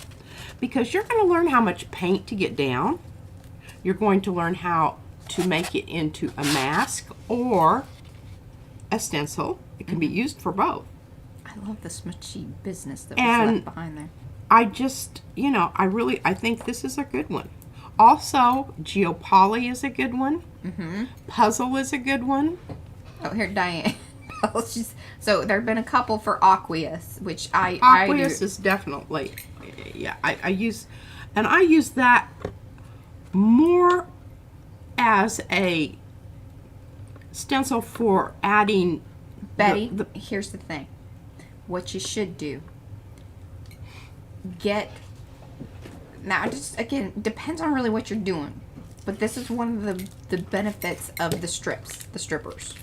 Because you're going to learn how much paint to get down. You're going to learn how to make it into a mask or a stencil. It can be used for both. I love the smudgy business that was left behind there. I just, you know, I think this is a good one. Also, Geopoly is a good one. Puzzle is a good one. Oh, here, Diane. So there have been a couple for Aqueous, which I Aqueous is definitely, yeah, I use that more as a stencil for adding. Betty, here's the thing. What you should do. Now, just again, depends on really what you're doing, but this is one of the benefits of the strippers.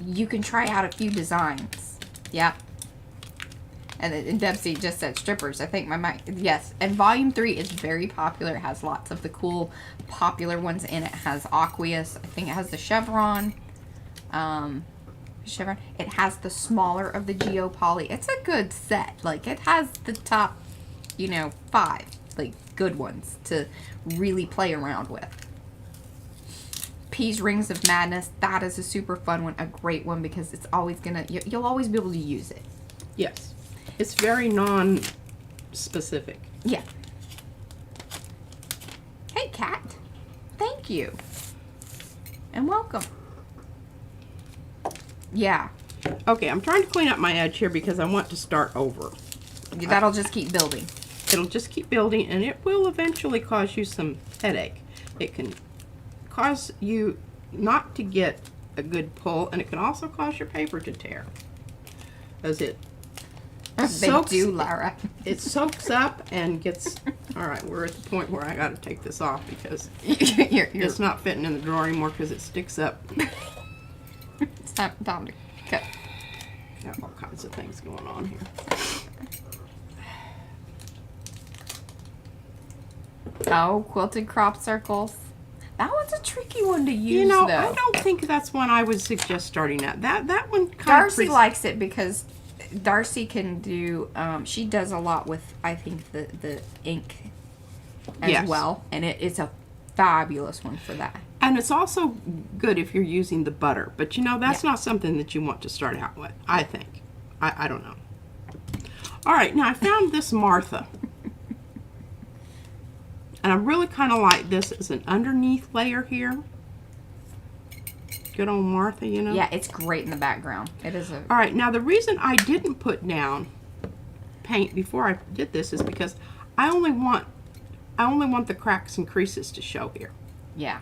You can try out a few designs. Yeah. And Debsy just said strippers. I think my mic, yes. And volume 3 is very popular. It has lots of the cool popular ones in it. It has Aqueous. I think it has the Chevron. It has the smaller of the Geopoly. It's a good set. Like, it has the top, 5 like good ones to really play around with. P's Rings of Madness, that is a super fun one, a great one, because it's always you'll always be able to use it. Yes, it's very non-specific. Yeah. Hey, Kat, thank you, and welcome. Yeah. Okay, I'm trying to clean up my edge here because I want to start over. That'll just keep building. It'll just keep building, and it will eventually cause you some headache. It can cause you not to get a good pull, and it can also cause your paper to tear. As it soaks, They do, Lara. it soaks up and gets, all right, we're at the point where I got to take this off because you're it's not fitting in the drawer anymore because it sticks up. It's time to cut. Got all kinds of things going on here. Oh, quilted crop circles. That one's a tricky one to use, You know, though. I don't think that's one I would suggest starting at. That one kind Darcy of likes it because Darcy can do, she does a lot with, I think, the ink as Yes. well. And it's a fabulous one for that. and it's also good if you're using the butter. But you know, that's Yeah. not something that you want to start out with, I think. I don't know. All right, now I found this Martha. And I really kind of like this as an underneath layer here. Good old Martha, you know? Yeah, it's great in the background. It is a... All right, now the reason I didn't put down paint before I did this is because I only want the cracks and creases to show here. Yeah.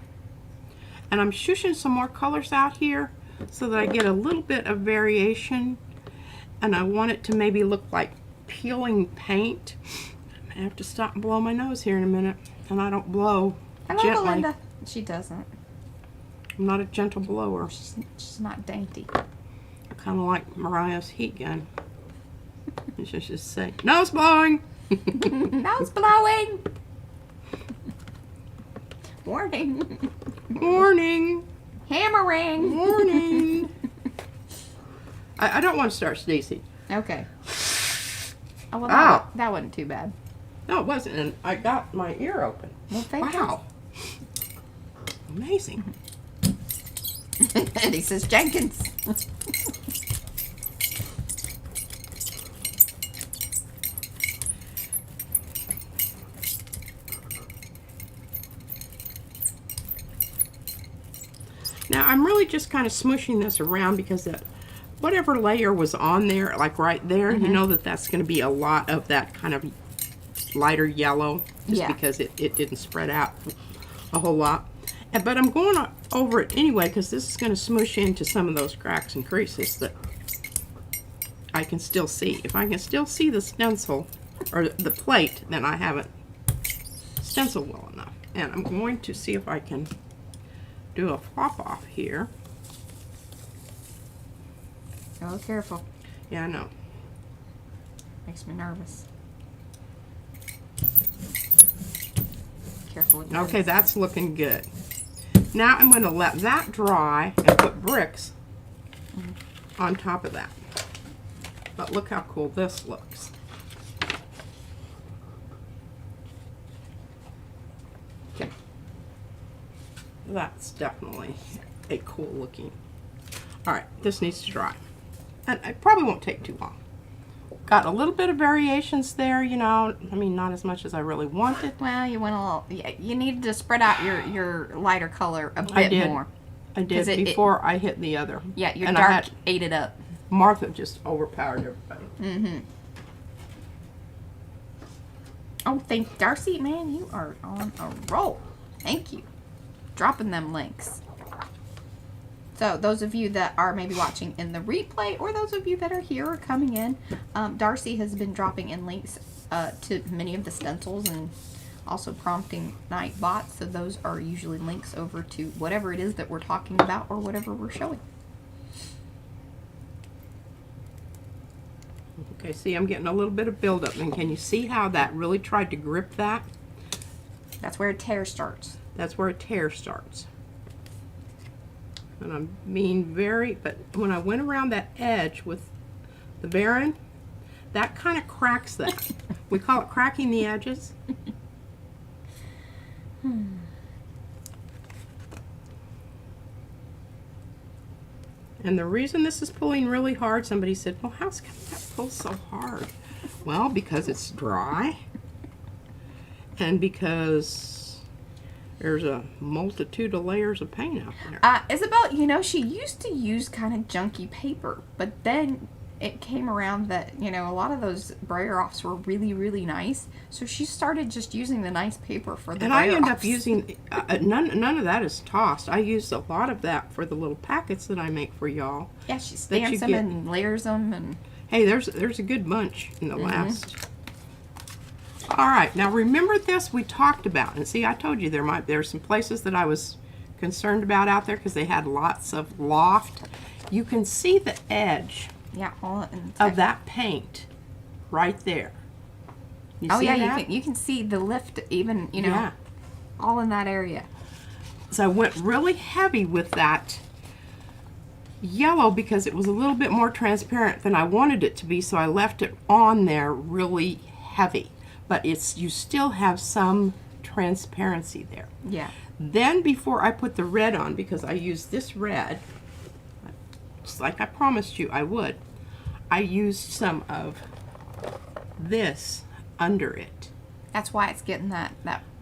And I'm shushing some more colors out here so that I get a little bit of variation. And I want it to maybe look like peeling paint. I'm gonna have to stop and blow my nose here in a minute. And I don't blow Hello, gently. Belinda. She doesn't. I'm not a gentle blower. She's not dainty. Kind of like Mariah's heat gun. You should just say, nose blowing! Nose blowing. Warning. Warning! Hammering. Warning! I don't want to start sneezing. Okay. Oh, well, Ow. that wasn't too bad. No, it wasn't. And I got my ear open. Well, thank Wow. Amazing. And he says Jenkins. Now I'm really just kind of smushing this around because that whatever layer was on there, like right there, you know that's going to be a lot of that kind of lighter yellow just Yeah. because it didn't spread out a whole lot. But I'm going over it anyway because this is going to smush into some of those cracks and creases that I can still see. If I can still see the stencil or the plate, then I haven't stenciled well enough. And I'm going to see if I can do a flop off here. Oh, careful. Yeah, I know. Makes me nervous. Careful with the Okay, that's looking good. Now I'm going to let that dry and put bricks on top of that. But look how cool this looks. Okay. That's definitely a cool looking. Alright, this needs to dry. And it probably won't take too long. Got a little bit of variations there, you know. I mean, not as much as I really wanted. Well, you went a little. Yeah, you needed to spread out your lighter color a I bit did. more. I did 'Cause it- before I hit the other. Yeah, your And I dark had- ate it up. Martha just overpowered everybody. Mm-hmm. Oh, thank Darcy, man, you are on a roll. Thank you. Dropping them links. So those of you that are maybe watching in the replay, or those of you that are here or coming in, Darcy has been dropping in links to many of the stencils and also prompting night bots. So those are usually links over to whatever it is that we're talking about or whatever we're showing. Okay, see, I'm getting a little bit of buildup. And can you see how that really tried to grip that? That's where a tear starts. That's where a tear starts. And I'm being very, but when I went around that edge with the Biore, that kind of cracks that. We call it cracking the edges. And the reason this is pulling really hard, somebody said, well, how's that pull so hard? Well, because it's dry and because there's a multitude of layers of paint out there. Isabel, you know, she used to use kind of junky paper, but then it came around that, you know, a lot of those brayer offs were really, really nice. So she started just using the nice paper for the And brayer I end offs. up using, none of that is tossed. I use a lot of that for the little packets that I make for y'all. Yeah, she that you stamps them get. and layers them. And Hey, there's a good bunch in the last. All right, now remember this we talked about. And see, I told you there's some places that I was concerned about out there because they had lots of loft. You can see the edge yeah, all of that paint right there. You oh see yeah, that? you can see the lift even, you know, Yeah. all in that area. So I went really heavy with that yellow because it was a little bit more transparent than I wanted it to be, so I left it on there really heavy. But you still have some transparency there. Yeah. Then before I put the red on, because I used this red, just like I promised you I would, I used some of this under it. That's why it's getting that.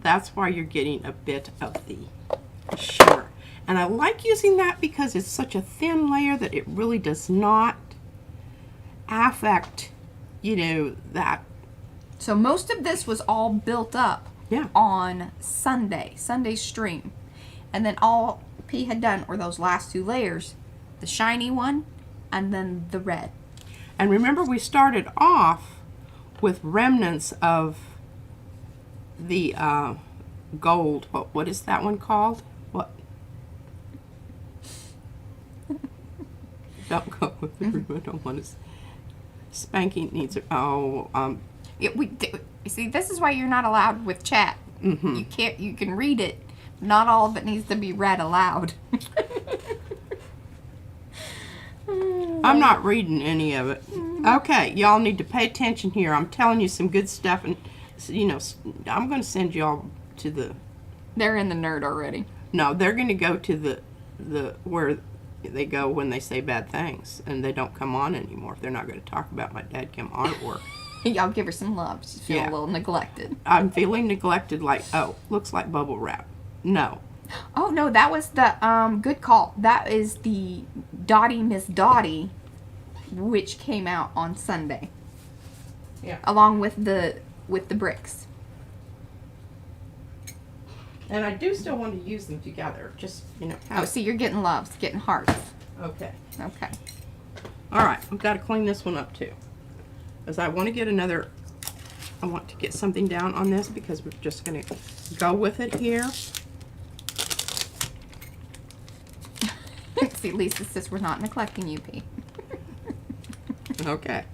That's why you're getting a bit of the shimmer. And I like using that because it's such a thin layer that it really does not affect, you know, that. So most of this was all built up Yeah. on Sunday's stream. And then all P had done were those last two layers, the shiny one and then the red. And remember, we started off with remnants of the gold. What is that one called? What? Don't go with the I don't want to. Spanking needs. You see, this is why you're not allowed with chat. Mm-hmm. You can't. You can read it. Not all of it needs to be read aloud. I'm not reading any of it. Okay, y'all need to pay attention here. I'm telling you some good stuff, and you know, I'm going to send y'all to the. They're in the nerd already. No, they're going to go to the where they go when they say bad things, and they don't come on anymore. They're not going to talk about my dadgum artwork. Y'all give her some love. She's feeling Yeah. a little neglected. I'm feeling neglected. Like, oh, looks like bubble wrap. No. Oh no, that was the good call. That is the Dottie Miss Dottie, which came out on Sunday. Yeah. Along with the bricks. And I do still want to use them together. Just, you know. Oh, see, you're getting loves, getting hearts. Okay. Okay. All right. I've got to clean this one up too, because I want to get another. I want to get something down on this because we're just going to go with it here. See, Lisa says we're not neglecting you, P. Okay.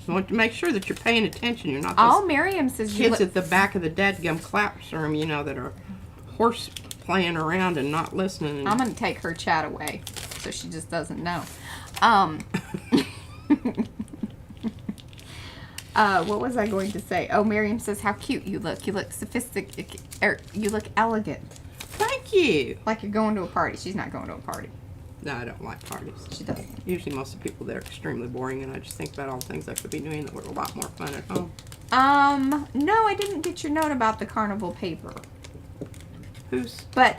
I want to make sure that you're paying attention. You're not Oh, those Miriam says you kids look. at the back of the dadgum classroom, you know, that are horse playing around and not listening. And I'm gonna take her chat away, so she just doesn't know. What was I going to say? Oh, Miriam says how cute you look. You look sophisticated. You look elegant, Thank you. like you're going to a party. She's not going to a party. No, I don't like parties. She doesn't. Usually most of the people there are extremely boring, and I just think about all the things I could be doing that were a lot more fun at home. No, I didn't get your note about the carnival paper. Who's? But,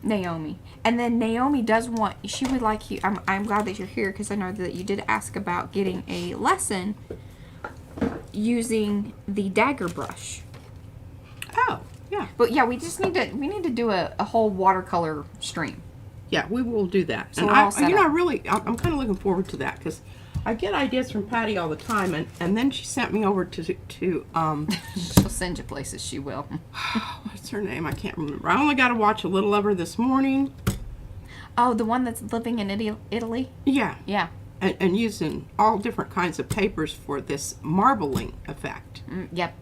Naomi. And then Naomi does want, she would like you, I'm glad that you're here because I know that you did ask about getting a lesson using the dagger brush. Oh, yeah. But yeah, we need to do a whole watercolor stream. Yeah, we will do that. So And we're all set you know, up. I'm kind of looking forward to that because I get ideas from Patty all the time, and then she sent me over to She'll send you places, she will. what's her name? I can't remember. I only got to watch a little of her this morning. Oh, the one that's living in Italy? Yeah, Yeah. and using all different kinds of papers for this marbling effect. Yep.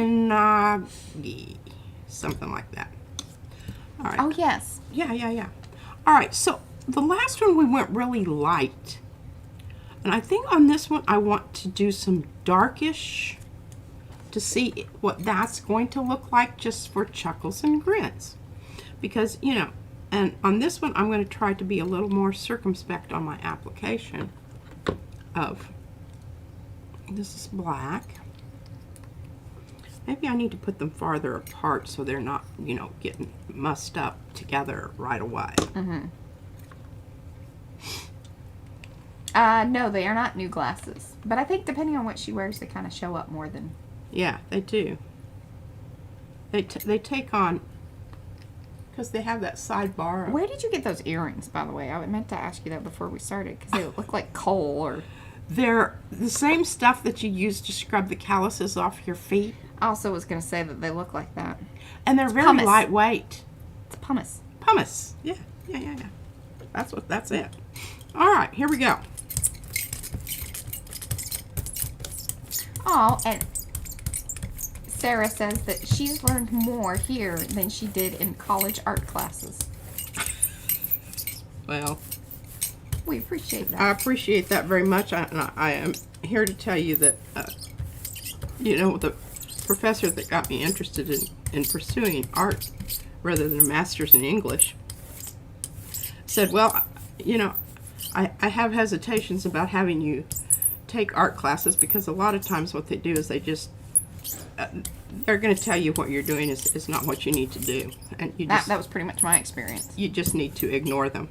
Suminagi, something like that. All right. Oh, yes. Yeah. All right, so the last one we went really light. And I think on this one I want to do some darkish to see what that's going to look like just for chuckles and grins. Because, you know, and on this one I'm going to try to be a little more circumspect on my application of, this is black. Maybe I need to put them farther apart so they're not, you know, getting mussed up together right away. No, they are not new glasses. But I think depending on what she wears, they kind of show up more than... Yeah, they do. They take on, because they have that sidebar. Where did you get those earrings, by the way? I meant to ask you that before we started, because they look like coal or... They're the same stuff that you use to scrub the calluses off your feet. I also was going to say that they look like that. And they're very pumice. lightweight. It's pumice. Pumice. Yeah. That's it. All right, here we go. Oh, and Sarah says that she's learned more here than she did in college art classes. Well, we appreciate that. I appreciate that very much. I am here to tell you that, the professor that got me interested in pursuing art rather than a master's in English said, well, I have hesitations about having you take art classes because a lot of times what they do is they just, they're going to tell you what you're doing is not what you need to do. And that was pretty much my experience. You just need to ignore them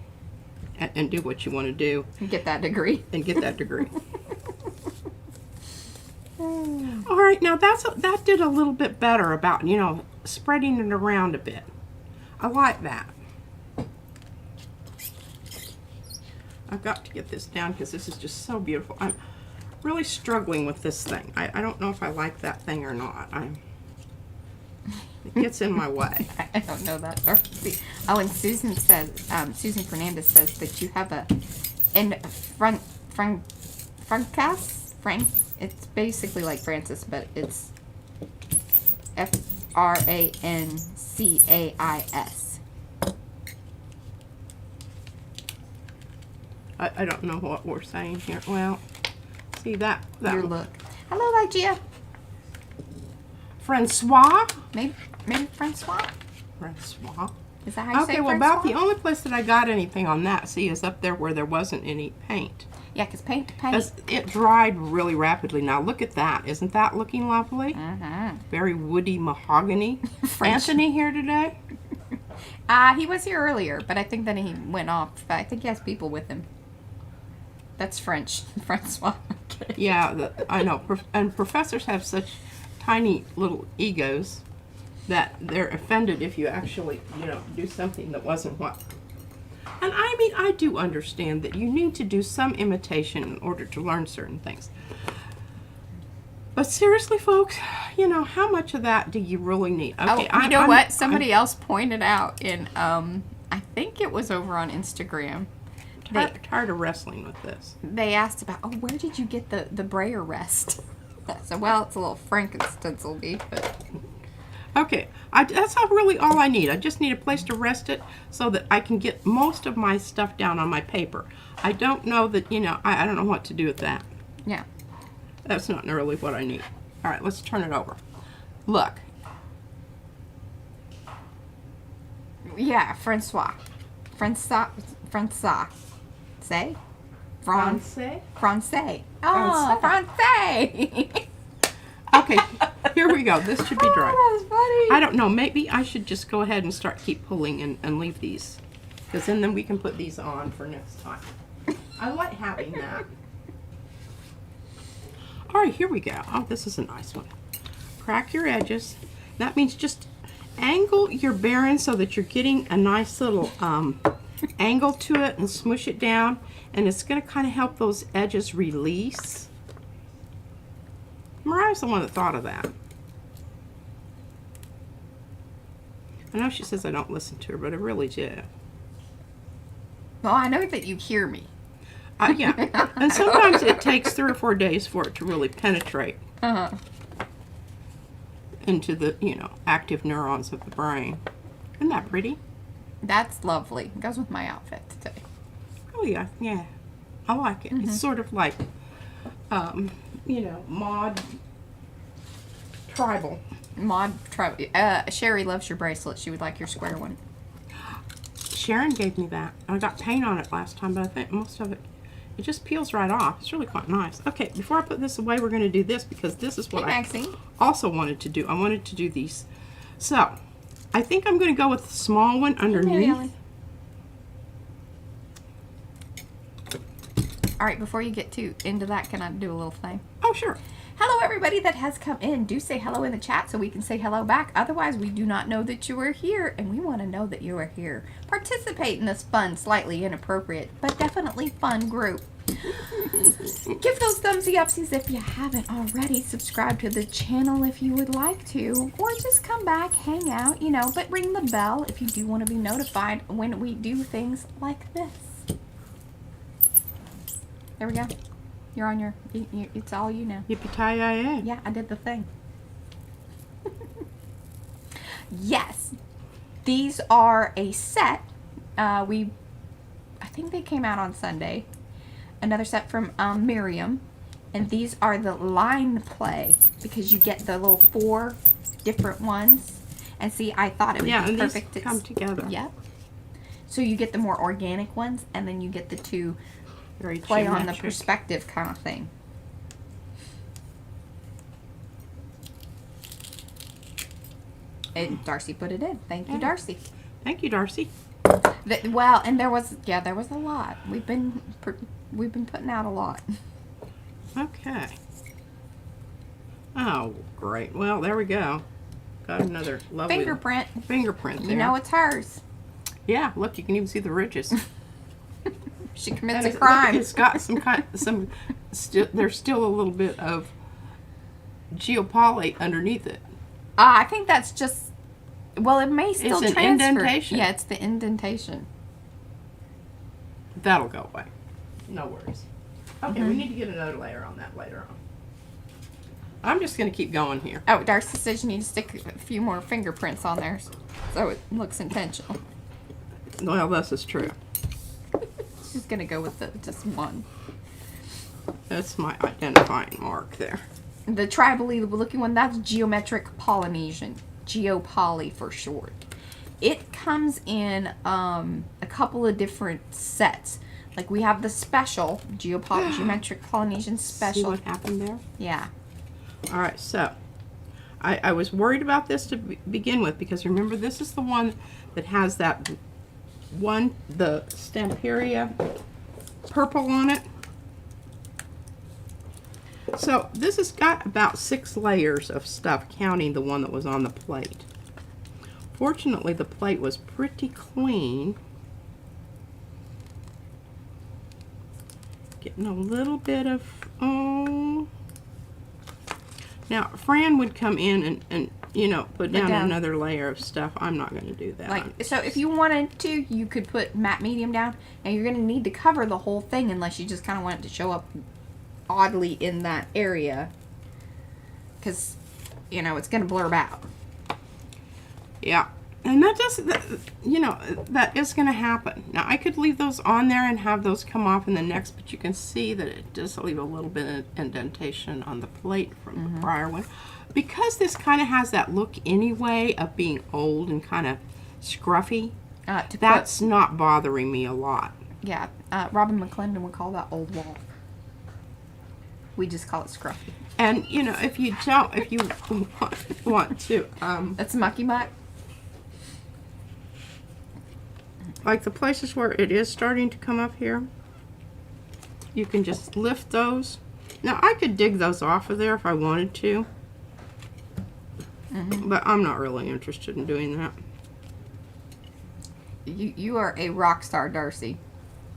and do what you want to do. And get that degree. All right, now that did a little bit better about, spreading it around a bit. I like that. I've got to get this down because this is just so beautiful. I'm really struggling with this thing. I don't know if I like that thing or not. It gets in my way. I don't know that. Oh, and Susan says, Susan Fernandez says that you have a it's basically like Francis, but it's Francais. I don't know what we're saying here. Well, see that Your look. Hello, Ligia. Francois? Maybe Francois? Francois. Is that how you say Okay, well, Francois? about the only place that I got anything on that, see, is up there where there wasn't any paint. Yeah, because paint to paint. 'Cause it dried really rapidly. Now, look at that. Isn't that looking lovely? Mm-hmm. Very woody mahogany. Anthony here today? He was here earlier, but I think then he went off. I think he has people with him. That's French. Francois. Okay. Yeah, I know. And professors have such tiny little egos that they're offended if you actually, do something that wasn't what. And I mean, I do understand that you need to do some imitation in order to learn certain things. But seriously, folks, how much of that do you really need? Okay, you know what? Somebody else pointed out in, I think it was over on Instagram. Tired of wrestling with this. They asked about, where did you get the brayer rest? So, well, it's a little Frankenstencil-y, but... Okay, that's not really all I need. I just need a place to rest it so that I can get most of my stuff down on my paper. I don't know that, I don't know what to do with that. Yeah. That's not really what I need. All right, let's turn it over. Look. Yeah, Francois. Say? Francais? Francais. Oh, Francais. Okay, here we go. This should be dry. Oh, that was funny. I don't know. Maybe I should just go ahead and keep pulling and leave these. Because then we can put these on for next time. I like having that. All right, here we go. Oh, this is a nice one. Crack your edges. That means just angle your bearing so that you're getting a nice little angle to it and smush it down. And it's going to kind of help those edges release. Mariah's the one that thought of that. I know she says I don't listen to her, but I really do. Well, I know that you hear me. Yeah. And sometimes it takes 3 or 4 days for it to really penetrate into the, active neurons of the brain. Isn't that pretty? That's lovely. It goes with my outfit today. Oh, yeah. Yeah. I like it. Mm-hmm. It's sort of like, mod tribal. Sherry loves your bracelet. She would like your square one. Sharon gave me that. I got paint on it last time, but I think most of it just peels right off. It's really quite nice. Okay, before I put this away, we're going to do this because this is what I also wanted to do. I wanted to do these. So, I think I'm going to go with the small one underneath. All right, before you get too into that, can I do a little thing? Oh, sure. Hello, everybody that has come in. Do say hello in the chat so we can say hello back. Otherwise, we do not know that you are here, and we want to know that you are here. Participate in this fun, slightly inappropriate, but definitely fun group. Give those thumbsy upsies if you haven't already. Subscribe to the channel if you would like to, or just come back, hang out, you know, but ring the bell if you do want to be notified when we do things like this. There we go. You're on your, it's all you know. Yippee-ki-yay. Yeah, I did the thing. Yes, these are a set. I think they came out on Sunday. Another set from Miriam. And these are the line play, because you get the little 4 different ones. And see, I thought it would be perfect. These come together. Yep. So you get the more organic ones, and then you get the 2 Very play on the geometric. perspective kind of thing. And Darcy put it in. Thank you, Yeah. Darcy. Thank you, Darcy. Well, and there was a lot. We've been putting out a lot. Okay. Oh, great. Well, there we go. Got another lovely Fingerprint. fingerprint there. You know it's hers. Yeah, look, you can even see the ridges. She commits And a look, crime. it's got there's still a little bit of geopoly underneath it. I think that's just. Well, it may still It's an transfer. indentation. Yeah, it's the indentation. That'll go away. No worries. Okay, we need to get another layer on that later on. I'm just going to keep going here. Oh, Darcy says you need to stick a few more fingerprints on there so it looks intentional. Well, this is true. She's gonna go with just one. That's my identifying mark there. The tribally looking one, that's geometric Polynesian. Geopoly for short. It comes in a couple of different sets. Like we have the special geometric Polynesian special. See what happened there? Yeah. All right, so I was worried about this to begin with, because remember, this is the one that has that one, the Stamperia purple on it. So this has got about 6 layers of stuff, counting the one that was on the plate. Fortunately, the plate was pretty clean. Getting a little bit of, oh. Now, Fran would come in and you know, put down another layer of stuff. I'm not going to do that. Like, so if you wanted to, you could put matte medium down, and you're going to need to cover the whole thing unless you just kind of want it to show up oddly in that area. Because, you know, it's going to blurb out. Yeah. And that does, you know, that is going to happen. Now, I could leave those on there and have those come off in the next, but you can see that it does leave a little bit of indentation on the plate from the prior one. Because this kind of has that look anyway of being old and kind of scruffy, that's not bothering me a lot. Yeah, Robin McClendon would call that old wall. We just call it scruffy. And, you know, if you don't, if you want to, That's mucky muck. like the places where it is starting to come up here, you can just lift those. Now, I could dig those off of there if I wanted to, but I'm not really interested in doing that. You are a rock star, Darcy.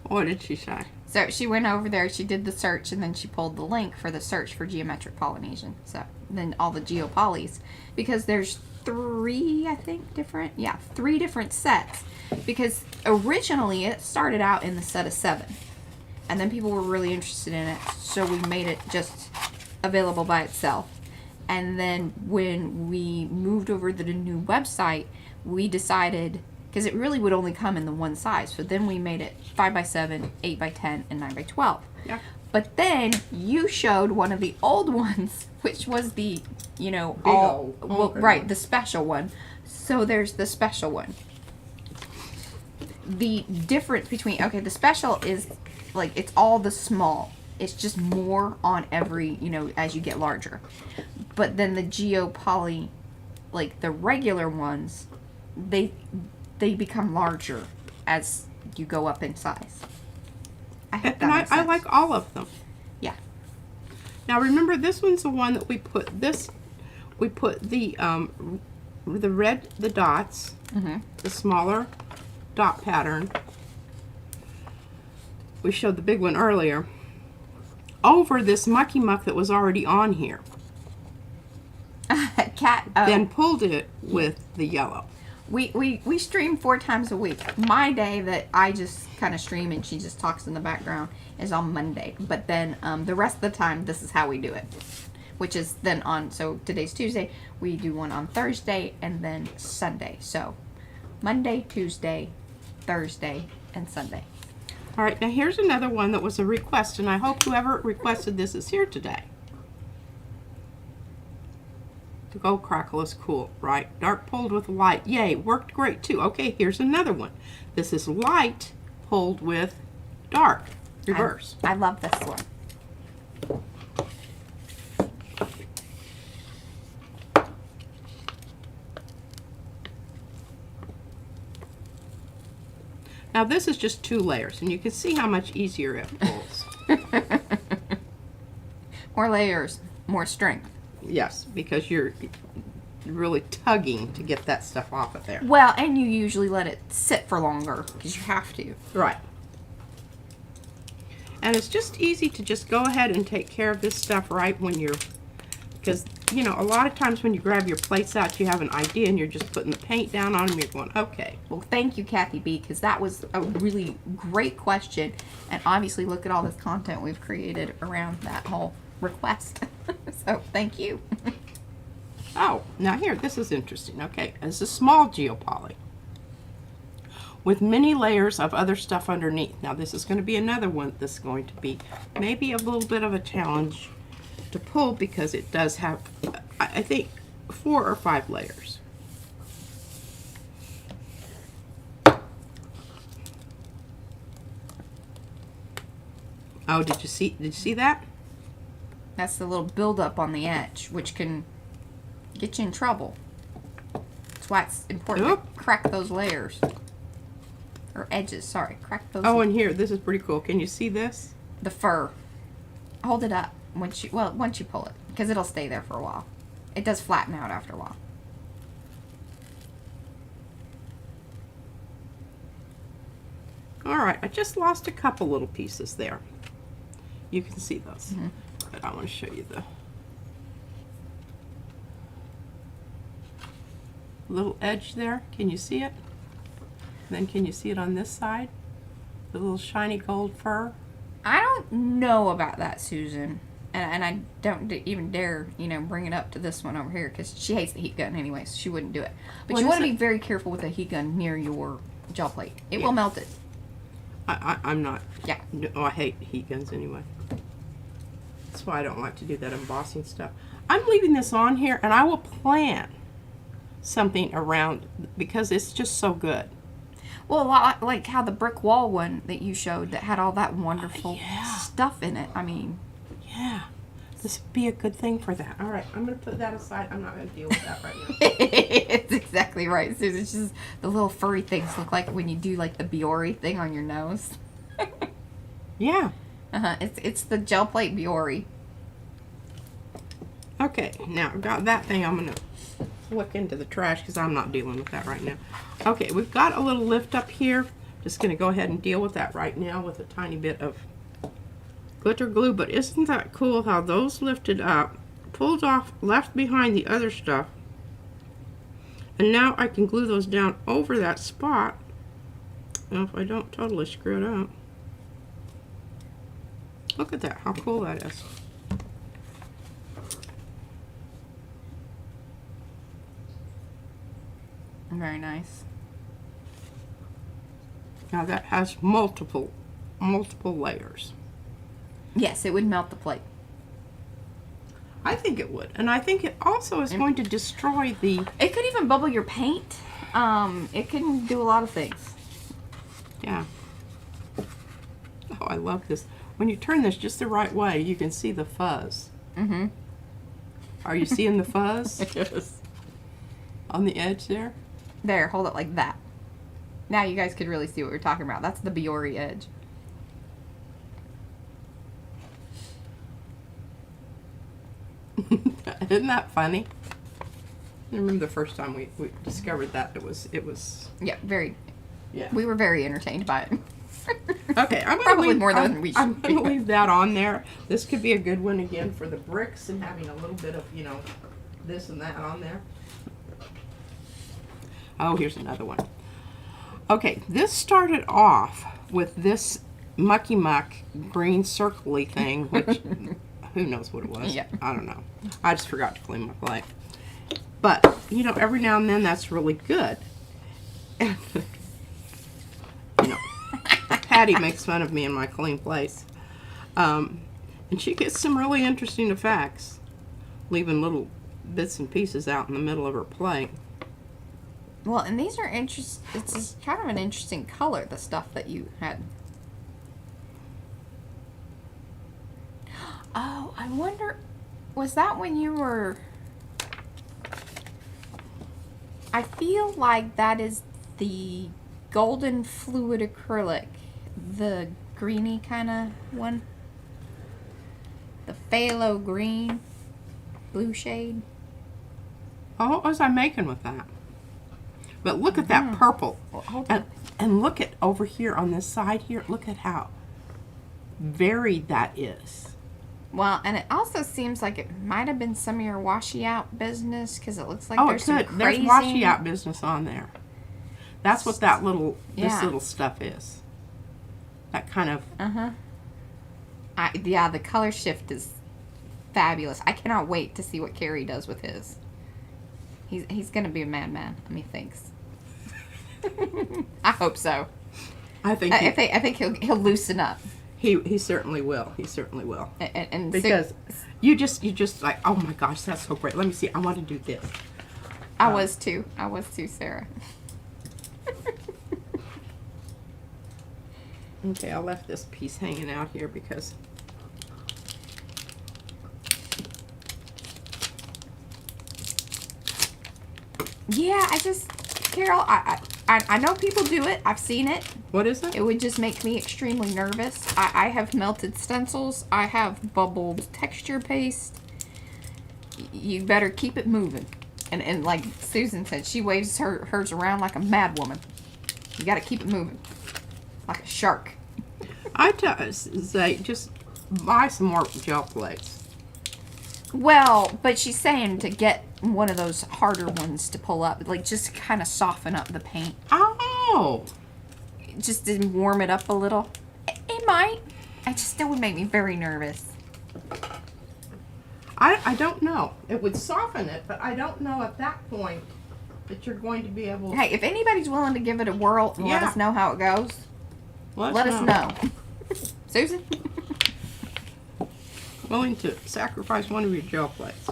What did she say? So she went over there, she did the search, and then she pulled the link for the search for geometric Polynesian. So then all the geopolys, because there's 3, I think, different, 3 different sets. Because originally it started out in the set of 7, and then people were really interested in it, so we made it just available by itself. And then when we moved over to the new website, we decided, because it really would only come in the one size, so then we made it 5x7, 8x10, and 9x12. Yeah. But then you showed one of the old ones, which was the, you know, Big old ombre right, one. the special one. So there's the special one. The difference between, okay, the special is like, it's all the small. It's just more on every, you know, as you get larger. But then the geopoly, like the regular ones, they become larger as you go up in size. I hope that And makes I sense. like all of them. Yeah. Now remember, this one's the one that we put the dots, the smaller dot pattern. We showed the big one earlier, over this mucky muck that was already on here. Cat. Then pulled it with the yellow. We stream 4 times a week. My day that I just kind of stream and she just talks in the background is on Monday. But then the rest of the time, this is how we do it. Which is then on, so today's Tuesday, we do one on Thursday and then Sunday. So Monday, Tuesday, Thursday, and Sunday. All right, now here's another one that was a request, and I hope whoever requested this is here today. The gold crackle is cool, right? Dark pulled with light. Yay, worked great too. Okay, here's another one. This is light pulled with dark. Reverse. I love this one. Now this is just 2 layers, and you can see how much easier it pulls. More layers, more strength. Yes, because you're really tugging to get that stuff off of there. Well, and you usually let it sit for longer because you have to. Right. And it's just easy to just go ahead and take care of this stuff right when you're, because, you know, a lot of times when you grab your plates out, you have an idea and you're just putting the paint down on them, you're going, okay. Well, thank you, Kathy B, because that was a really great question. And obviously, look at all this content we've created around that whole request. So, thank you. Oh, now here, this is interesting. Okay, it's a small geopoly with many layers of other stuff underneath. Now, this is going to be another one that's going to be maybe a little bit of a challenge to pull because it does have, I think, 4 or 5 layers. Oh, did you see that? That's the little buildup on the edge, which can get you in trouble. That's why it's important Oop. to crack those layers. Or edges, sorry. Crack those. Oh, and here, this is pretty cool. Can you see this? The fur. Hold it up once you pull it, because it'll stay there for a while. It does flatten out after a while. All right, I just lost a couple little pieces there. You can see those. But I want to show you the little edge there. Can you see it? Then can you see it on this side? The little shiny gold fur. I don't know about that, Susan. And I don't even dare, bring it up to this one over here, because she hates the heat gun anyway, so she wouldn't do it. But What you is want to it? be very careful with a heat gun near your gel plate. It will Yeah. melt it. I'm not. Yeah. No, I hate heat guns anyway. That's why I don't like to do that embossing stuff. I'm leaving this on here, and I will plan something around because it's just so good. Well, a lot like how the brick wall one that you showed that had all that wonderful Yeah. stuff in it. I mean, Yeah, this would be a good thing for that. All right, I'm going to put that aside. I'm not going to deal with that right now. it's exactly right, Susan. It's just the little furry things look like when you do like the Biore thing on your nose. Yeah. It's the gel plate Biore. Okay, now I've got that thing. I'm going to look into the trash because I'm not dealing with that right now. Okay, we've got a little lift up here. Just going to go ahead and deal with that right now with a tiny bit of glitter glue. But isn't that cool how those lifted up, pulled off, left behind the other stuff, and now I can glue those down over that spot. Now if I don't totally screw it up. Look at that, how cool that is. Very nice. Now that has multiple layers. Yes, it would melt the plate. I think it would. And I think it also is going to destroy the... It could even bubble your paint. It can do a lot of things. Yeah. Oh, I love this. When you turn this just the right way, you can see the fuzz. Mm-hmm. Are you seeing the fuzz Yes. on the edge there? There, hold it like that. Now you guys could really see what we're talking about. That's the Biore edge. Isn't that funny? I remember the first time we discovered that it was Yeah, very. yeah. We were very entertained by it. Okay, I'm gonna Probably leave, more than we should I'm be. gonna leave that on there. This could be a good one again for the bricks and having a little bit of, you know, this and that on there. Oh, here's another one. Okay, this started off with this mucky muck green circle-y thing, which who knows what it was. Yeah. I don't know. I just forgot to clean my plate. But, you know, every now and then that's really good. And, you know, Patty makes fun of me in my clean place. And she gets some really interesting effects, leaving little bits and pieces out in the middle of her plate. Well, and these are it's just kind of an interesting color, the stuff that you had. Oh, I wonder, was that when you were... I feel like that is the golden fluid acrylic, the greeny kind of one. The phthalo green, blue shade. Oh, what was I making with that? But look at that purple. Well, hold on. And look at over here on this side here. Look at how varied that is. Well, and it also seems like it might have been some of your washi out business, because it looks like Oh, there's it some could. crazy... There's washi out business on there. That's what that little, this Yeah. little stuff is. That kind of, Uh-huh. Yeah, the color shift is fabulous. I cannot wait to see what Carrie does with his. He's gonna be a madman. I mean, thanks. I hope so. I think I think he'll loosen up. he certainly will. He certainly will. And Because you just like, oh my gosh, that's so great. Let me see. I want to do this. I was too, Sarah. Okay, I left this piece hanging out here because Yeah, Carol, I know people do it. I've seen it. what is it? It would just make me extremely nervous. I have melted stencils. I have bubbled texture paste. You better keep it moving. And like Susan said, she waves hers around like a mad woman. You got to keep it moving. Like a shark. I say just buy some more gel plates. Well, but she's saying to get one of those harder ones to pull up. Like just kind of soften up the paint. Oh, Just to warm it up a little. It might. That would make me very nervous. I don't know. It would soften it, but I don't know at that point that you're going to be able. Hey, if anybody's willing to give it a whirl and let Yeah. us know how it goes, let us know. Susan? Willing to sacrifice one of your gel plates?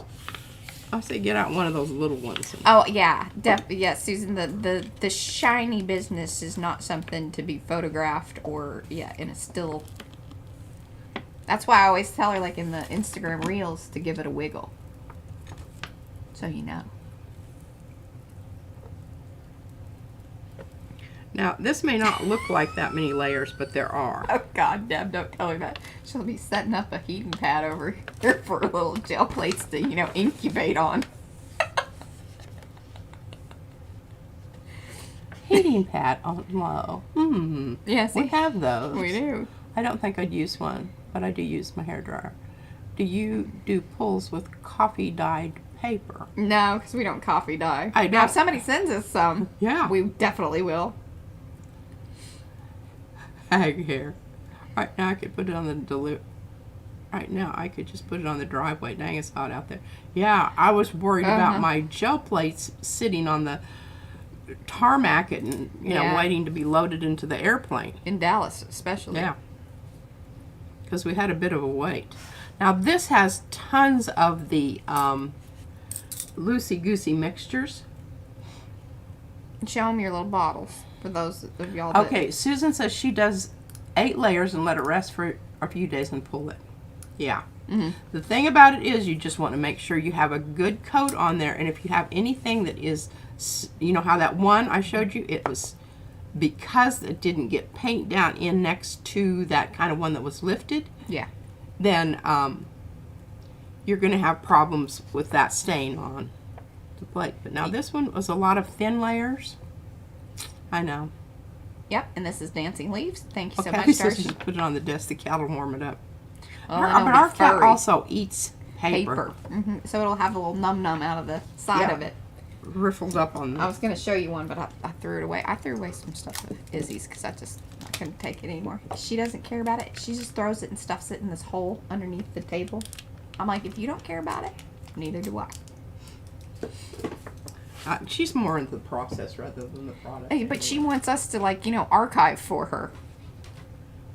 I say get out one of those little ones. Oh, yeah. Yeah, Susan, the shiny business is not something to be photographed or, in a still. That's why I always tell her, like, in the Instagram Reels to give it a wiggle. So you know. Now, this may not look like that many layers, but there are. Oh, God, Deb, don't tell me that. She'll be setting up a heating pad over here for little gel plates to, incubate on. Heating pad on low. Yes, We have those. we do. I don't think I'd use one, but I do use my hairdryer. Do you do pulls with coffee dyed paper? No, because we don't coffee dye. I Now, don't. if somebody sends us some, Yeah. we definitely will. Hag hair. Right now I could put it on the Right now I could just put it on the driveway. Dang, it's hot out there. Yeah, I was worried about my gel plates sitting on the tarmac and Yeah. waiting to be loaded into the airplane. In Dallas, especially. Yeah. Because we had a bit of a wait. Now this has tons of the loosey-goosey mixtures. Show them your little bottles for those of y'all that... Okay, Susan says she does 8 layers and let it rest for a few days and pull it. Yeah. Mm-hmm. The thing about it is you just want to make sure you have a good coat on there, and if you have anything that is, how that one I showed you, it was because it didn't get paint down in next to that kind of one that was lifted. Yeah. Then you're going to have problems with that staying on the plate. But now this one was a lot of thin layers. I know. Yep, and this is dancing leaves. Thank you so Okay, much, so Darcy. just put it on the desk. The cat will warm it up. Well, But and it'll our be cat furry. also eats paper. So it'll have a little num-num out of the side Yeah. of it. Riffled up on I the was going to show you one, but I threw it away. I threw away some stuff of Izzy's because I couldn't take it anymore. She doesn't care about it. She just throws it and stuffs it in this hole underneath the table. I'm like, if you don't care about it, neither do I. she's more into the process rather than the product. Hey, but she wants us to, like, archive for her.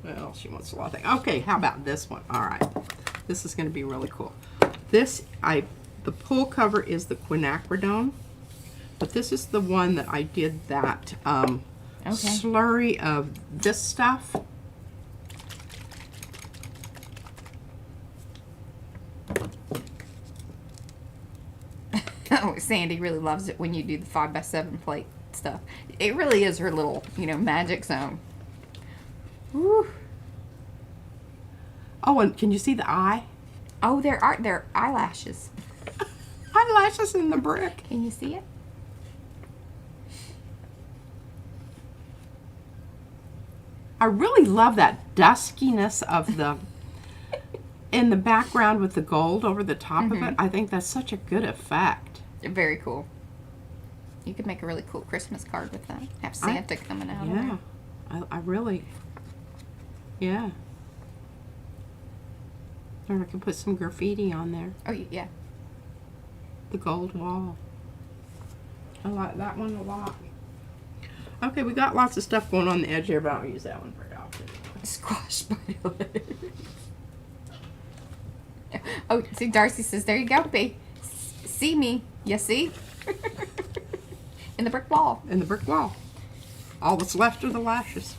Well, she wants a lot of things. Okay, how about this one? All right. This is going to be really cool. The pull cover is the quinacridone, but this is the one that I did that slurry of this stuff. Oh, Sandy really loves it when you do the 5x7 plate stuff. It really is her little, magic zone. Woo. Oh, and can you see the eye? Oh, there are eyelashes. Eyelashes in the brick. Can you see it? I really love that duskiness of the in the background with the gold over the top of it. I think that's such a good effect. Very cool. You could make a really cool Christmas card with that. Have Santa coming out. Yeah, I really, yeah. Or I could put some graffiti on there. Oh, yeah. The gold wall. I like that one a lot. Okay, we got lots of stuff going on the edge here, but I don't use that one very often. Squash spider. Oh, see, Darcy says, there you go, B. See me. You see? In the brick wall. In the brick wall. All that's left are the lashes.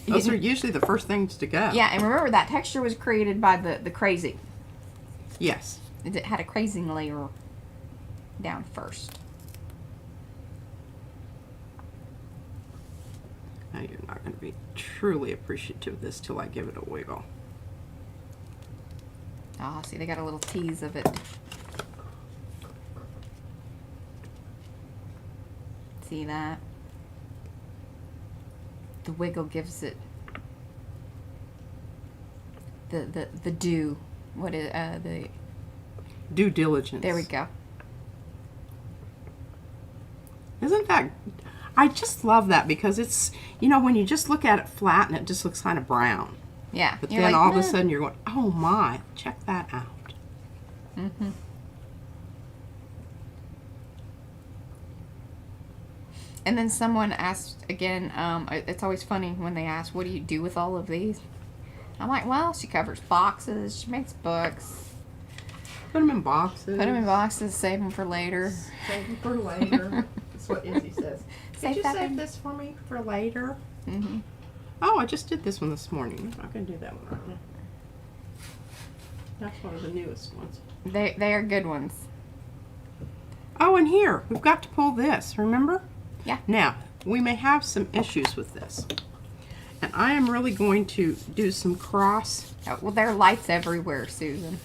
Those are usually the first things to go. Yeah, and remember that texture was created by the crazy. Yes. It had a crazing layer down first. Now you're not going to be truly appreciative of this till I give it a wiggle. Oh, see, they got a little tease of it. See that? The wiggle gives it the due. What is the Due diligence. There we go. Isn't that... I just love that because it's, when you just look at it flat and it just looks kind of brown. Yeah. But you're then like, all of a sudden you're going, oh my, check that out. And then someone asked again, it's always funny when they ask, what do you do with all of these? I'm like, well, she covers boxes, she makes books. Put them in boxes. Put them in boxes, save them for later. Save them for later. That's what Izzy says. Could you that save in- this for me for later? Oh, I just did this one this morning. I'm not going to do that one right now. That's one of the newest ones. They are good ones. Oh, and here, we've got to pull this, remember? Yeah. Now, we may have some issues with this. And I am really going to do some cross... Oh, well, there are lights everywhere, Susan.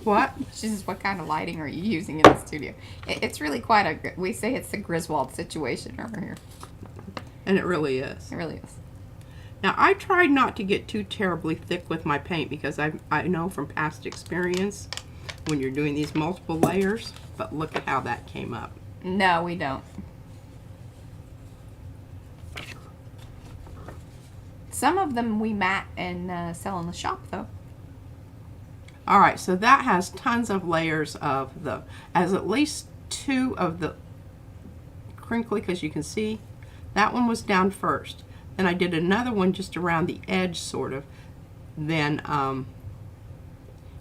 What? She says, what kind of lighting are you using in the studio? It's really quite a... We say it's a Griswold situation over here. And it really is. It really is. Now, I tried not to get too terribly thick with my paint because I know from past experience when you're doing these multiple layers, but look at how that came up. No, we don't. Some of them we matte and sell in the shop, though. All right, so that has tons of layers of as at least two of the crinkly, because you can see that one was down first. Then I did another one just around the edge, sort of. Then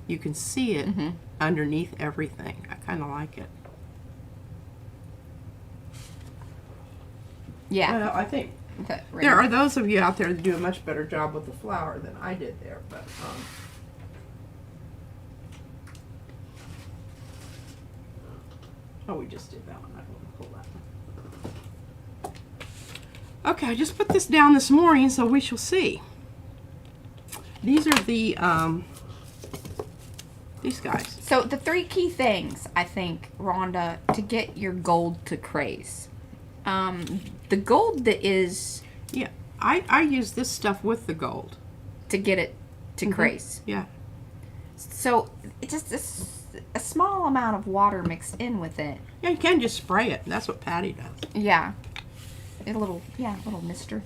you can see it underneath everything. I kind of like it. Yeah. Well, I think But there are those of you out there that do a much better job with the flower than I did there, but oh, we just did that one. I don't want to pull that one. Okay, I just put this down this morning, so we shall see. These are the These guys. So the 3 key things, I think, Rhonda, to get your gold to craze. The gold that is Yeah, I use this stuff with the gold. to get it to craze. Yeah. So it's just a small amount of water mixed in with it. Yeah, you can just spray it. That's what Patty does. Yeah. A little mister.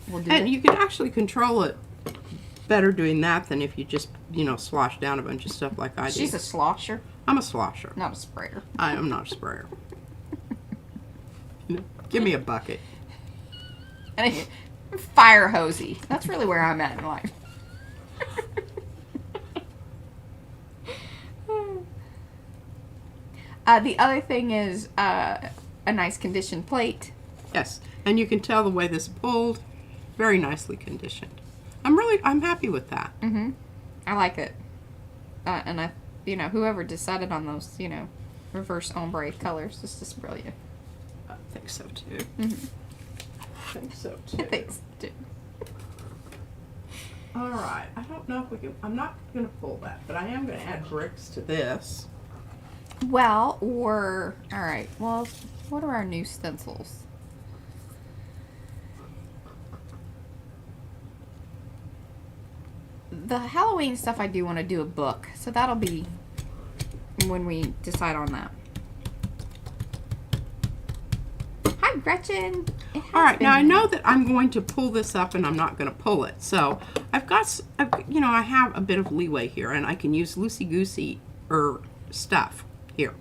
We'll do And it. you can actually control it better doing that than if you just, slosh down a bunch of stuff like I do. She's a slosher, I'm a slosher. not a sprayer. I am not a sprayer. Give me a bucket. And fire hosey. That's really where I'm at in life. The other thing is a nice conditioned plate. Yes, and you can tell the way this pulled, very nicely conditioned. I'm happy with that. I like it. And whoever decided on those, reverse ombre colors is just brilliant. I think so too. I think so too. Thanks, dude. All right, I don't know if we can. I'm not going to pull that, but I am going to add bricks to this. Well, all right. Well, what are our new stencils? The Halloween stuff, I do want to do a book, so that'll be when we decide on that. Hi, Gretchen. All right, now I know that I'm going to pull this up and I'm not going to pull it. So I have a bit of leeway here and I can use loosey-goosey stuff here.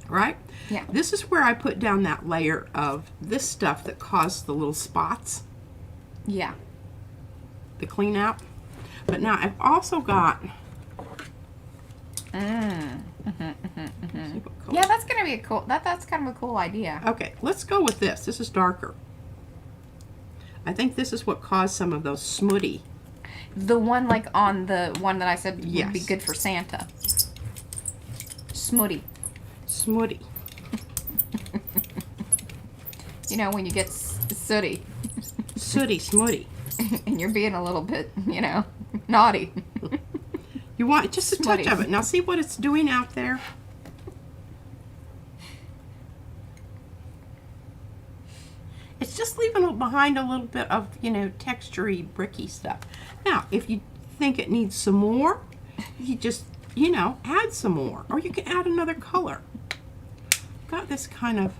Right? Yeah. This is where I put down that layer of this stuff that caused the little spots, Yeah. the clean out. But now I've also got... Yeah, that's gonna be a cool. That's kind of a cool idea. Okay, let's go with this. This is darker. I think this is what caused some of those smutty. The one like on the one that I said would be Yes. good for Santa. Smutty. Smutty. When you get sooty Sooty, smutty. and you're being a little bit, naughty. You want just a touch Smutty. of it. Now see what it's doing out there? It's just leaving behind a little bit of, textury, bricky stuff. Now, if you think it needs some more, you just, add some more. Or you can add another color. Got this kind of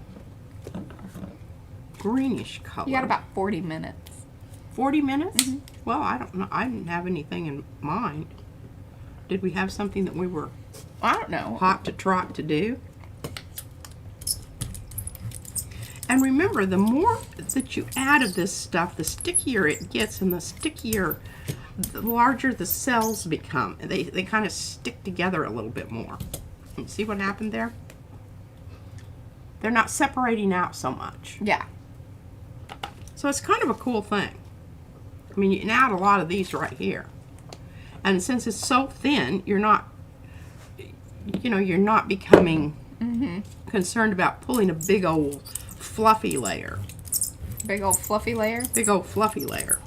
greenish color. You got about 40 minutes. 40 minutes? Well, I don't know. I didn't have anything in mind. Did we have something that we were I don't know. hot to trot to do? And remember, the more that you add of this stuff, the stickier it gets, and the larger the cells become. They kind of stick together a little bit more. You see what happened there? They're not separating out so much. Yeah. So it's kind of a cool thing. I mean, you can add a lot of these right here. And since it's so thin, you're not becoming concerned about pulling a big old fluffy layer. Big old fluffy layer. Big old fluffy layer.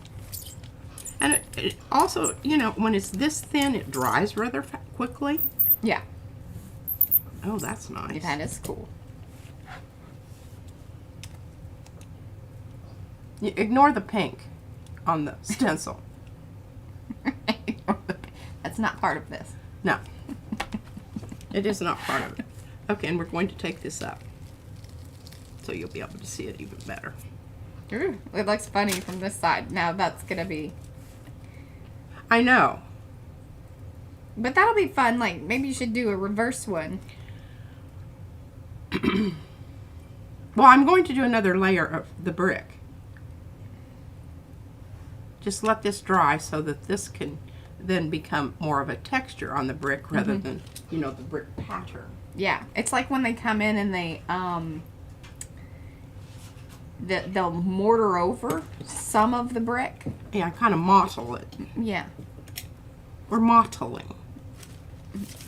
And it also, when it's this thin, it dries rather quickly. Yeah. Oh, that's nice. That is cool. You ignore the pink on the stencil. That's not part of this. No. It is not part of it. Okay, and we're going to take this up. So you'll be able to see it even better. Ooh, it looks funny from this side. Now that's gonna be... I know. But that'll be fun. Like, maybe you should do a reverse one. Well, I'm going to do another layer of the brick. Just let this dry so that this can then become more of a texture on the brick rather than, the brick pattern. Yeah. It's like when they come in and they'll mortar over some of the brick. Yeah, kind of mottle it. Yeah. We're mottling.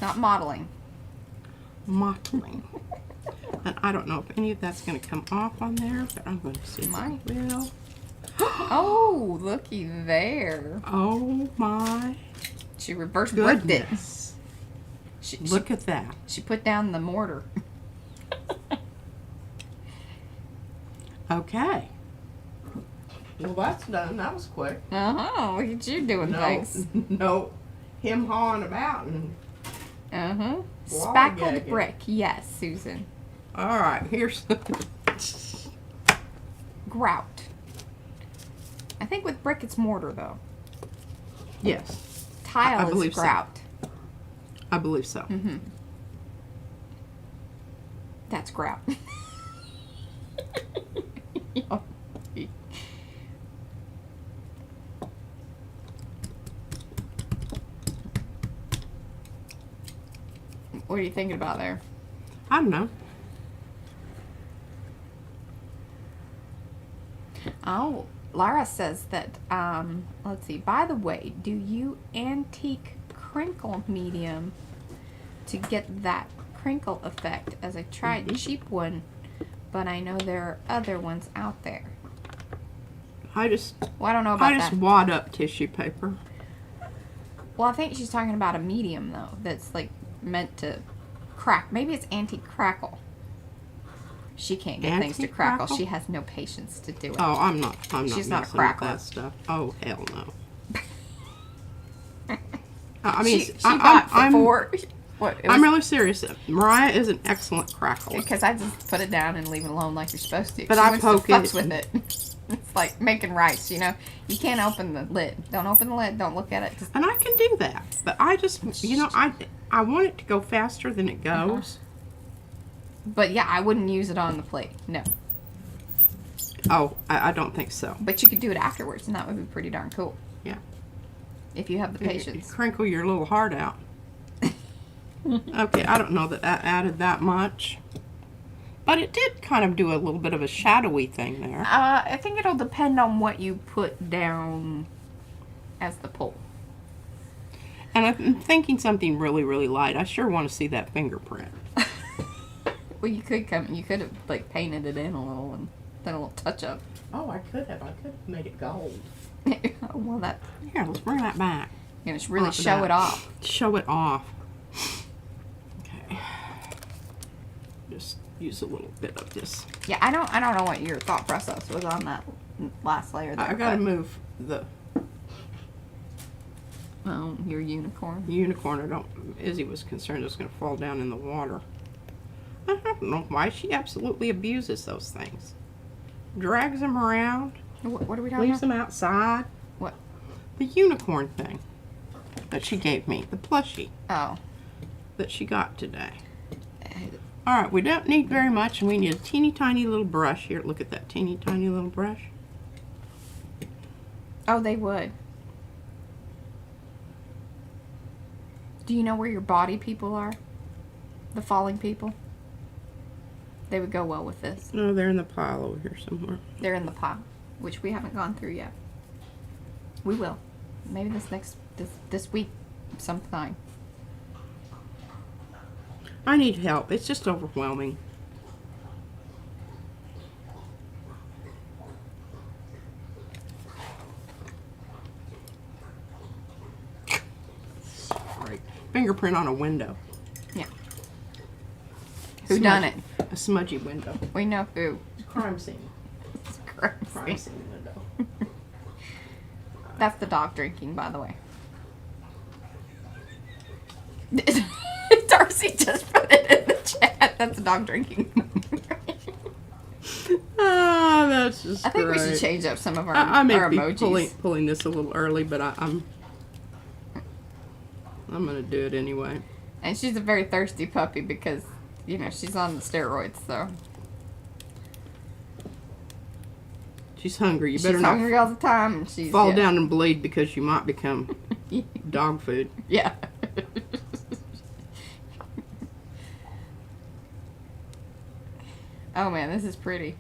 Not modeling. Mottling. And I don't know if any of that's going to come off on there, but I'm going to see if Might. it will. Oh, looky there. Oh my. She reverse bricked it. Goodness. She Look at that. She put down the mortar. Okay. Well, that's done. That was quick. Uh-huh. Look at you doing things. No. Him hawing about and... Uh-huh. Wall Spackled gagging. brick. Yes, Susan. All right, here's... Grout. I think with brick it's mortar, though. Yes, Tile I is believe so. grout. I believe so. Mm-hmm. That's grout. What are you thinking about there? I don't know. Oh, Lara says that, let's see, by the way, do you antique crinkle medium to get that crinkle effect? As I tried cheap one, but I know there are other ones out there. Well, I don't know about just that. wad up tissue paper. Well, I think she's talking about a medium, though, that's, like, meant to crack. Maybe it's anti-crackle. She can't get things to crackle. Anti-crackle? She has no patience to do it. Oh, I'm not She's not a messing with crackler. that stuff. Oh, hell no. I mean, she bought I'm before. What? I'm really serious. Mariah is an excellent crackler. Because I just put it down and leave it alone like you're supposed to. But She I wants poke to futz it. with it. It's like making rice, you know. You can't open the lid. Don't open the lid. Don't look at it. Just, And I can do that. But I just, you know, I want it to go faster than it goes. but yeah, I wouldn't use it on the plate. No. Oh, I don't think so. But you could do it afterwards, and that would be pretty darn cool. Yeah. If you have the You patience. crinkle your little heart out. Okay, I don't know that added that much. But it did kind of do a little bit of a shadowy thing there. I think it'll depend on what you put down as the pole. And I'm thinking something really, really light. I sure want to see that fingerprint. Well, you could have like painted it in a little and done a little touch up. Oh, I could have made it gold. Well, that Here, let's bring that back. you know, just really Pop show that. it off. Show it off. Okay. Just use a little bit of this. Yeah, I don't know what your thought process was on that last layer there. I gotta but- move the Oh, your unicorn. unicorn. Izzy was concerned it was gonna fall down in the water. I don't know why she absolutely abuses those things. Drags them around, What are we talking leaves about? them outside. What? The unicorn thing that she gave me, the plushie Oh. that she got today. All right, we don't need very much, and we need a teeny tiny little brush. Here, look at that teeny tiny little brush. Oh, they would. Do you know where your body people are? The falling people? They would go well with this. No, they're in the pile over here somewhere. They're in the pile, which we haven't gone through yet. We will. Maybe this week sometime. I need help. It's just overwhelming. Right. Fingerprint on a window. Yeah. Who done it? A smudgy window. We know who. Crime scene. It's Crime crazy. scene window. That's the dog drinking, by the way. Darcy just put it in the chat. That's the dog drinking. Ah, that's just I think we great. should change up some of our, I may our be emojis. pulling this a little early, but I'm gonna do it anyway. And she's a very thirsty puppy because, you know, she's on the steroids, so. She's hungry. You She's better hungry not all the time. And she's, fall yeah. down and bleed because you might become dog food. Yeah. Oh man, this is pretty.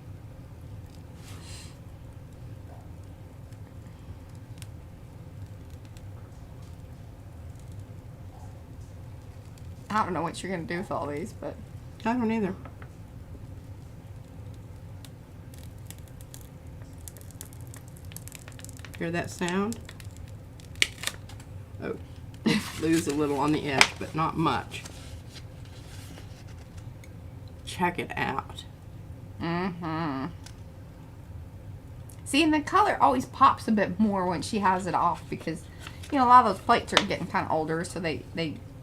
I don't know what you're gonna do with all these, but I don't either. Hear that sound? Oh, lose a little on the edge, but not much. Check it out. Mm-hmm. See, and the color always pops a bit more when she has it off because, you know, a lot of those plates are getting kind of older, so they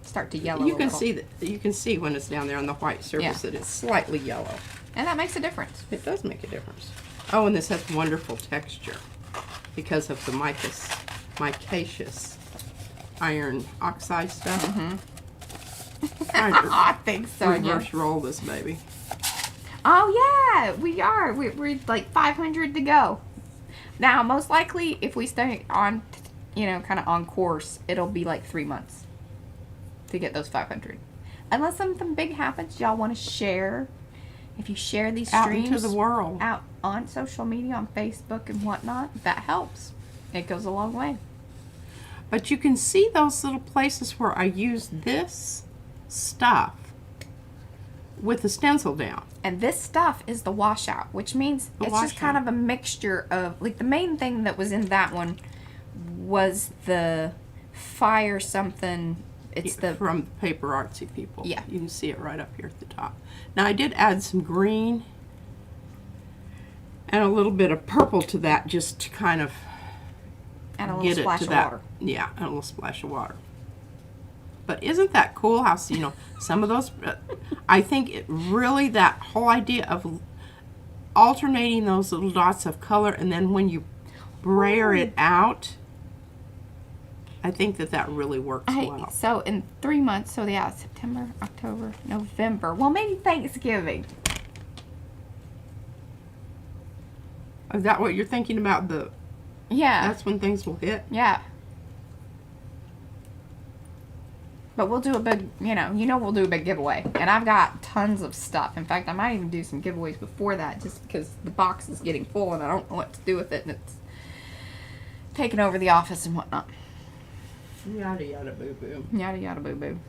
start to yellow. You a can little. see that. You can see when it's down there on the white surface that it's slightly yellow. And that makes a difference. It does make a difference. Oh, and this has wonderful texture because of the micaceous iron oxide stuff. I think so. Reverse roll this baby. Oh yeah, we are. We're like 500 to go. Now, most likely, if we stay on, you know, kind of on course, it'll be like 3 months to get those 500. Unless something big happens, y'all want to share. If you share these Out streams into the world. out on social media, on Facebook and whatnot, that helps. It goes a long way. But you can see those little places where I use this stuff with the stencil down. And this stuff is the washout, which means The it's just kind washout. of a mixture of, like, the main thing that was in that one was the fire something. It's the from the Paper Artsy people. Yeah. You can see it right up here at the top. Now I did add some green and a little bit of purple to that just to kind of and a little get it splash to of that. water. Yeah, and a little splash of water. But isn't that cool how, you know, some of those, I think it really, that whole idea of alternating those little dots of color, and then when you brayer it out, I think that really works well. So in 3 months, so yeah, September, October, November. Well, maybe Thanksgiving. Is that what you're thinking about? Yeah. That's when things will hit? Yeah. But we'll do a big, we'll do a big giveaway. And I've got tons of stuff. In fact, I might even do some giveaways before that just because the box is getting full and I don't know what to do with it. And it's taking over the office and whatnot. Yada yada boo boo. Yada yada boo boo.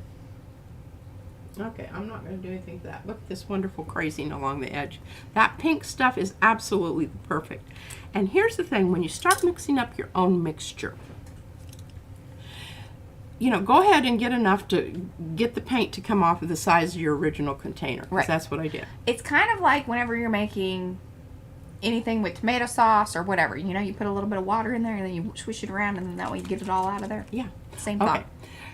Okay, I'm not going to do anything to that. Look at this wonderful crazing along the edge. That pink stuff is absolutely perfect. And here's the thing, when you start mixing up your own mixture, you know, go ahead and get enough to get the paint to come off of the size of your original container. 'Cause Right. That's what I did. It's kind of like whenever you're making anything with tomato sauce or whatever. You know, you put a little bit of water in there and then you swish it around and then that way you get it all out of there. Yeah. Same Okay. thought.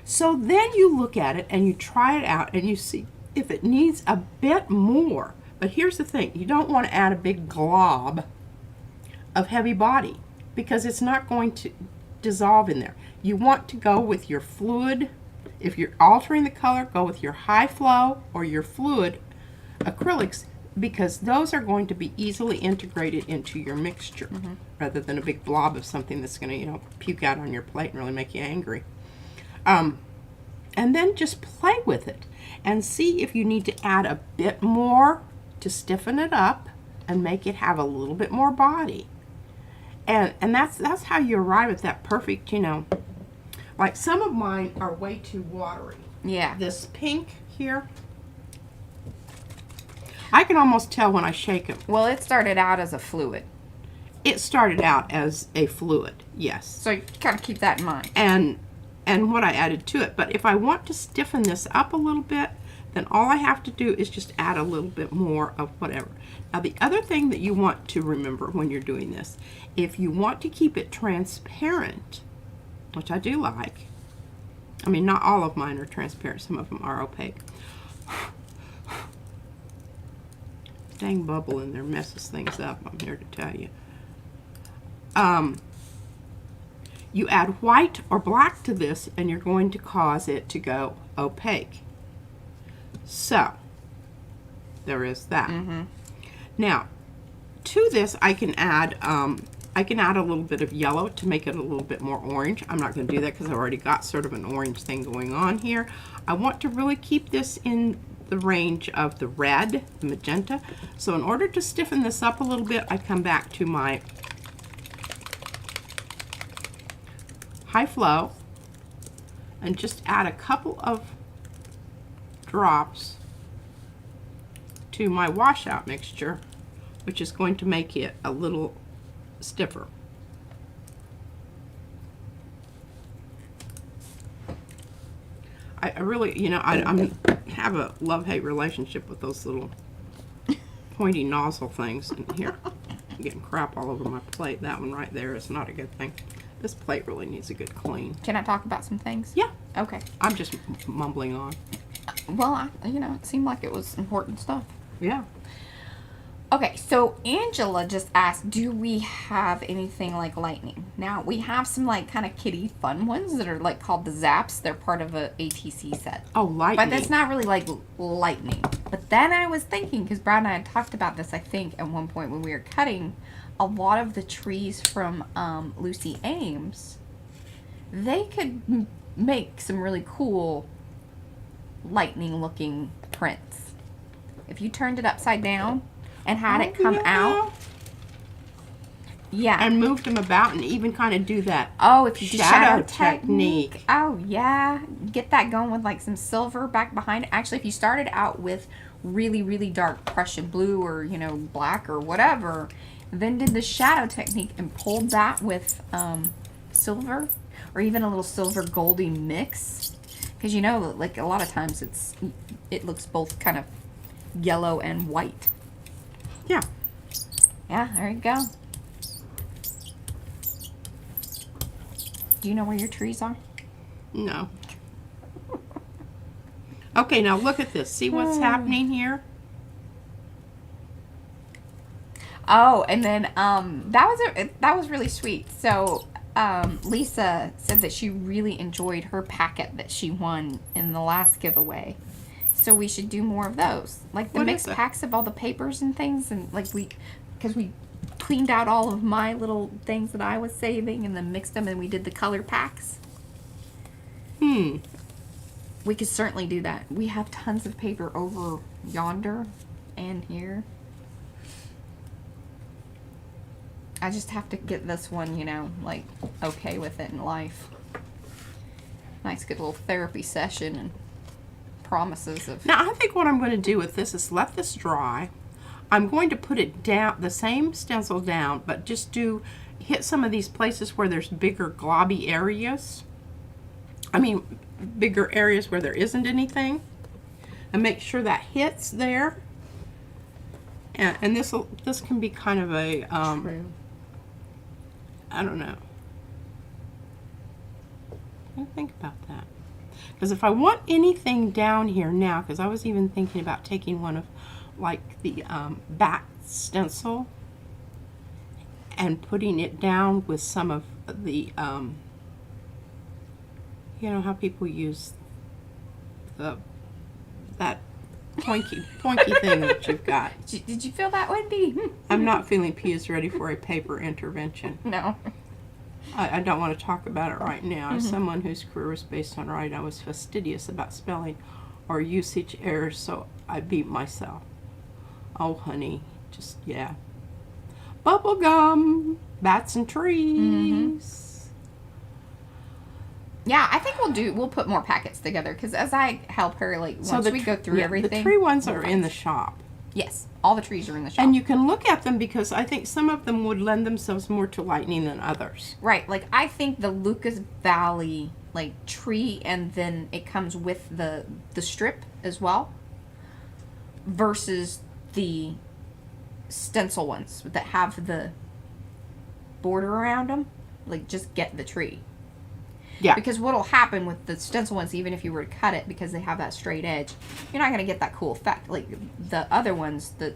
So then you look at it and you try it out and you see if it needs a bit more. But here's the thing, you don't want to add a big glob of heavy body because it's not going to dissolve in there. You want to go with your fluid. If you're altering the color, go with your high flow or your fluid acrylics because those are going to be easily integrated into your mixture rather than a big blob of something that's going to, you know, puke out on your plate and really make you angry. And then just play with it and see if you need to add a bit more to stiffen it up and make it have a little bit more body. And that's how you arrive at that perfect, you know, like some of mine are way too watery. Yeah. This pink here, I can almost tell when I shake them. Well, it started out as a fluid. It started out as a fluid, yes. So you kind of keep that in mind. And what I added to it. But if I want to stiffen this up a little bit, then all I have to do is just add a little bit more of whatever. Now the other thing that you want to remember when you're doing this, if you want to keep it transparent, which I do like, I mean not all of mine are transparent, some of them are opaque. Dang bubble in there messes things up, I'm here to tell you. You add white or black to this and you're going to cause it to go opaque. So, there is that. Now, to this I can add a little bit of yellow to make it a little bit more orange. I'm not going to do that because I've already got sort of an orange thing going on here. I want to really keep this in the range of the red, the magenta. So in order to stiffen this up a little bit, I come back to my high flow and just add a couple of drops to my washout mixture, which is going to make it a little stiffer. I really, you know, I'm have a love-hate relationship with those little pointy nozzle things. And here, I'm getting crap all over my plate. That one right there is not a good thing. This plate really needs a good clean. Can I talk about some things? Yeah. Okay. I'm just mumbling on. Well, you know, it seemed like it was important stuff. Yeah. Okay, so Angela just asked, do we have anything like lightning? Now, we have some like kind of kiddie fun ones that are like called the Zaps. They're part of a ATC set. Oh, lightning. But that's not really like lightning. But then I was thinking, because Brad and I had talked about this, I think, at one point when we were cutting a lot of the trees from Lucy Ames, they could make some really cool lightning looking prints. If you turned it upside down and had it come out. Yeah. And moved them about and even kind of do that. Oh, if you do shadow technique. Oh, yeah. Get that going with like some silver back behind it. Actually, if you started out with really, really dark Prussian blue or, you know, black or whatever, then did the shadow technique and pulled that with silver or even a little silver goldy mix. Because, you know, like a lot of times it looks both kind of yellow and white. Yeah. Yeah, there you go. Do you know where your trees are? No. Okay, now look at this. See what's happening here? Oh, and then that was really sweet. So Lisa said that she really enjoyed her packet that she won in the last giveaway. So we should do more of those, like the What mixed is it? packs of all the papers and things, and like because we cleaned out all of my little things that I was saving and then mixed them, and we did the color packs. We could certainly do that. We have tons of paper over yonder and here. I just have to get this one, you know, like okay with it in life. Nice good little therapy session and promises of. Now, I think what I'm going to do with this is let this dry. I'm going to put it down, the same stencil down, but just hit some of these places where there's bigger globby areas. I mean, bigger areas where there isn't anything. And make sure that hits there. And this can be kind of a, True. I don't know. I think about that. Because if I want anything down here now, because I was even thinking about taking one of like the bat stencil and putting it down with some of the, you know how people use that pointy thing that you've got. Did you feel that, Wendy? I'm not feeling P is ready for a paper intervention. No. I don't want to talk about it right now. As someone whose career was based on writing, I was fastidious about spelling or usage errors, so I beat myself. Oh, honey, just, yeah. Bubble gum, bats and trees. Yeah, I think we'll put more packets together, because as I help her, like, once we go through everything. The tree ones are in the shop. Yes, all the trees are in the shop. And you can look at them because I think some of them would lend themselves more to lightning than others. Right, like I think the Lucas Valley like tree, and then it comes with the strip as well, versus the stencil ones that have the border around them. Like just get the tree. Yeah. Because what'll happen with the stencil ones, even if you were to cut it because they have that straight edge, you're not gonna get that cool effect. Like the other ones, the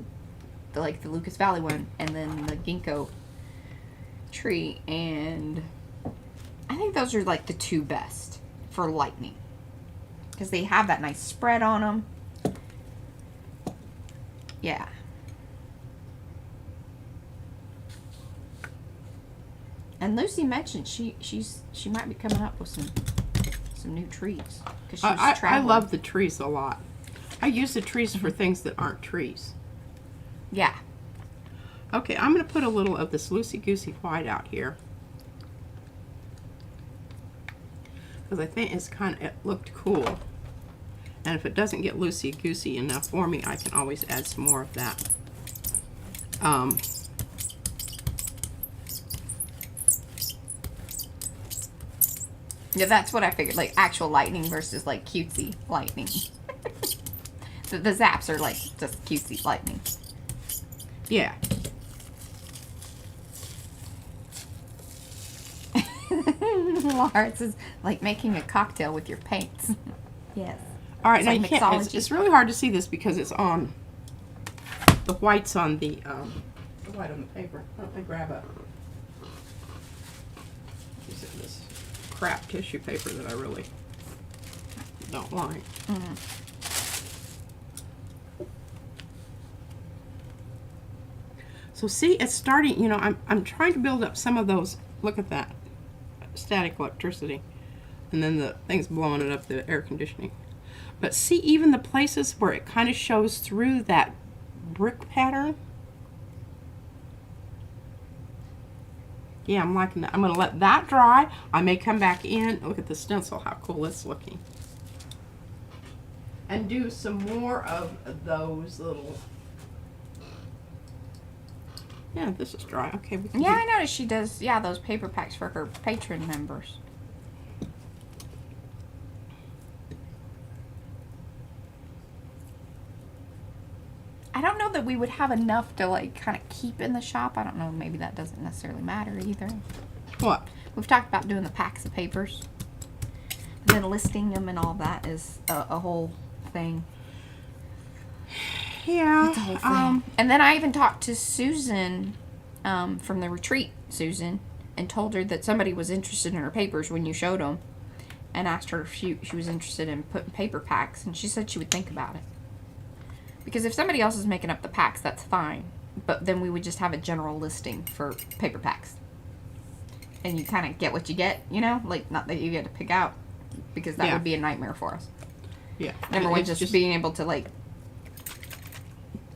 like the Lucas Valley one, and then the ginkgo tree, and I think those are like the two best for lightning because they have that nice spread on them. Yeah. And Lucy mentioned she might be coming up with some new trees because she's I traveling. love the trees a lot. I use the trees for things that aren't trees. Yeah. Okay, I'm going to put a little of this loosey-goosey white out here. Because I think it looked cool. And if it doesn't get loosey-goosey enough for me, I can always add some more of that. Yeah, that's what I figured. Like actual lightning versus like cutesy lightning. The zaps are like just cutesy lightning. Yeah. Lars is like making a cocktail with your paints. Yes. All right, It's now like you can't, mixology. it's really hard to see this because it's on, the white's on the white on the paper. Let me grab a piece of this crap tissue paper that I really don't like. So see, it's starting, you know, I'm trying to build up some of those, look at that, static electricity. And then the thing's blowing it up, the air conditioning. But see, even the places where it kind of shows through that brick pattern. Yeah, I'm liking that. I'm going to let that dry. I may come back in. Look at the stencil, how cool it's looking. And do some more of those little... Yeah, this is dry. Okay, we can Yeah, do- I noticed she does, yeah, those paper packs for her patron members. I don't know that we would have enough to like kind of keep in the shop. I don't know, maybe that doesn't necessarily matter either. What? We've talked about doing the packs of papers. And then listing them and all that is a whole thing. Yeah. It's a whole thing. And then I even talked to Susan from the retreat, Susan, and told her that somebody was interested in her papers when you showed them, and asked her if she was interested in putting paper packs, and she said she would think about it. Because if somebody else is making up the packs, that's fine. But then we would just have a general listing for paper packs. And you kind of get what you get, you know? Like, not that you get to pick out, because that Yeah. would be a nightmare for us. Yeah. Number one, It's just being able to, like,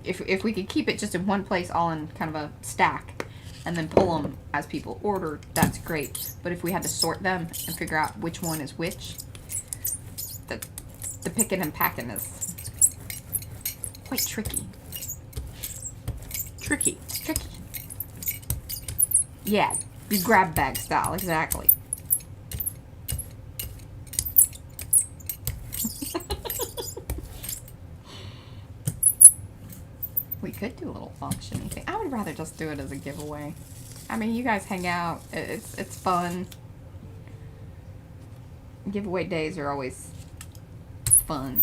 if we could keep it just in one place, all in kind of a stack, and then pull them as people order, that's great. But if we had to sort them and figure out which one is which, the picking and packing is quite tricky. tricky. Tricky. Yeah, the grab bag style, exactly. We could do a little functioning thing. I would rather just do it as a giveaway. I mean, you guys hang out. It's fun. Giveaway days are always fun.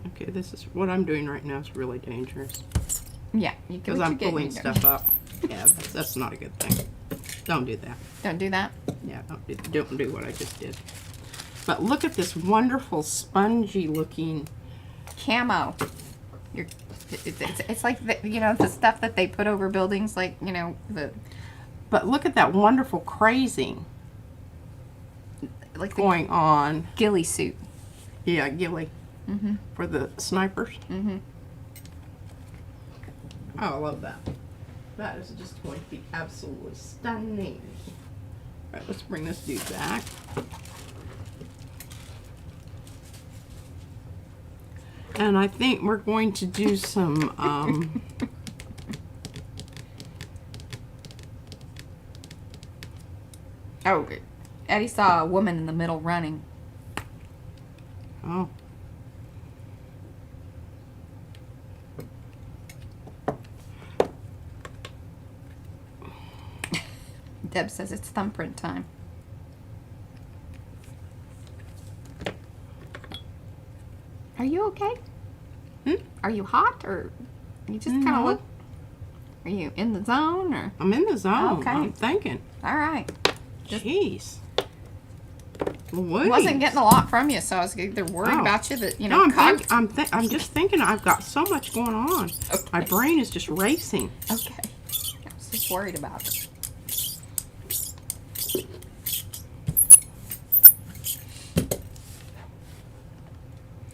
Okay, this is what I'm doing right now is really dangerous. Yeah, you Because I'm pulling stuff up. Yeah, that's not a good thing. Don't do that. Don't do that. Yeah, don't do what I just did. But look at this wonderful spongy looking. Camo. It's like the, you know, the stuff that they put over buildings, like, you know, the But look at that wonderful crazing like the going on. ghillie suit. Yeah, Gelli. For the snipers. Mm-hmm. Oh, I love that. That is just going to be absolutely stunning. All right, let's bring this dude back. And I think we're going to do some, Oh, Eddie saw a woman in the middle running. oh, Deb says it's thumbprint time. Are you okay? Are you hot, or you just kind of No. look? Are you in the zone, or? I'm in the zone. Okay. I'm thinking. All right. Jeez. I Louise. wasn't getting a lot from you, so I was either worried Oh. about you that, you No, know, I'm just thinking I've got so much going on. Okay. My brain is just racing. Okay. I was just worried about it.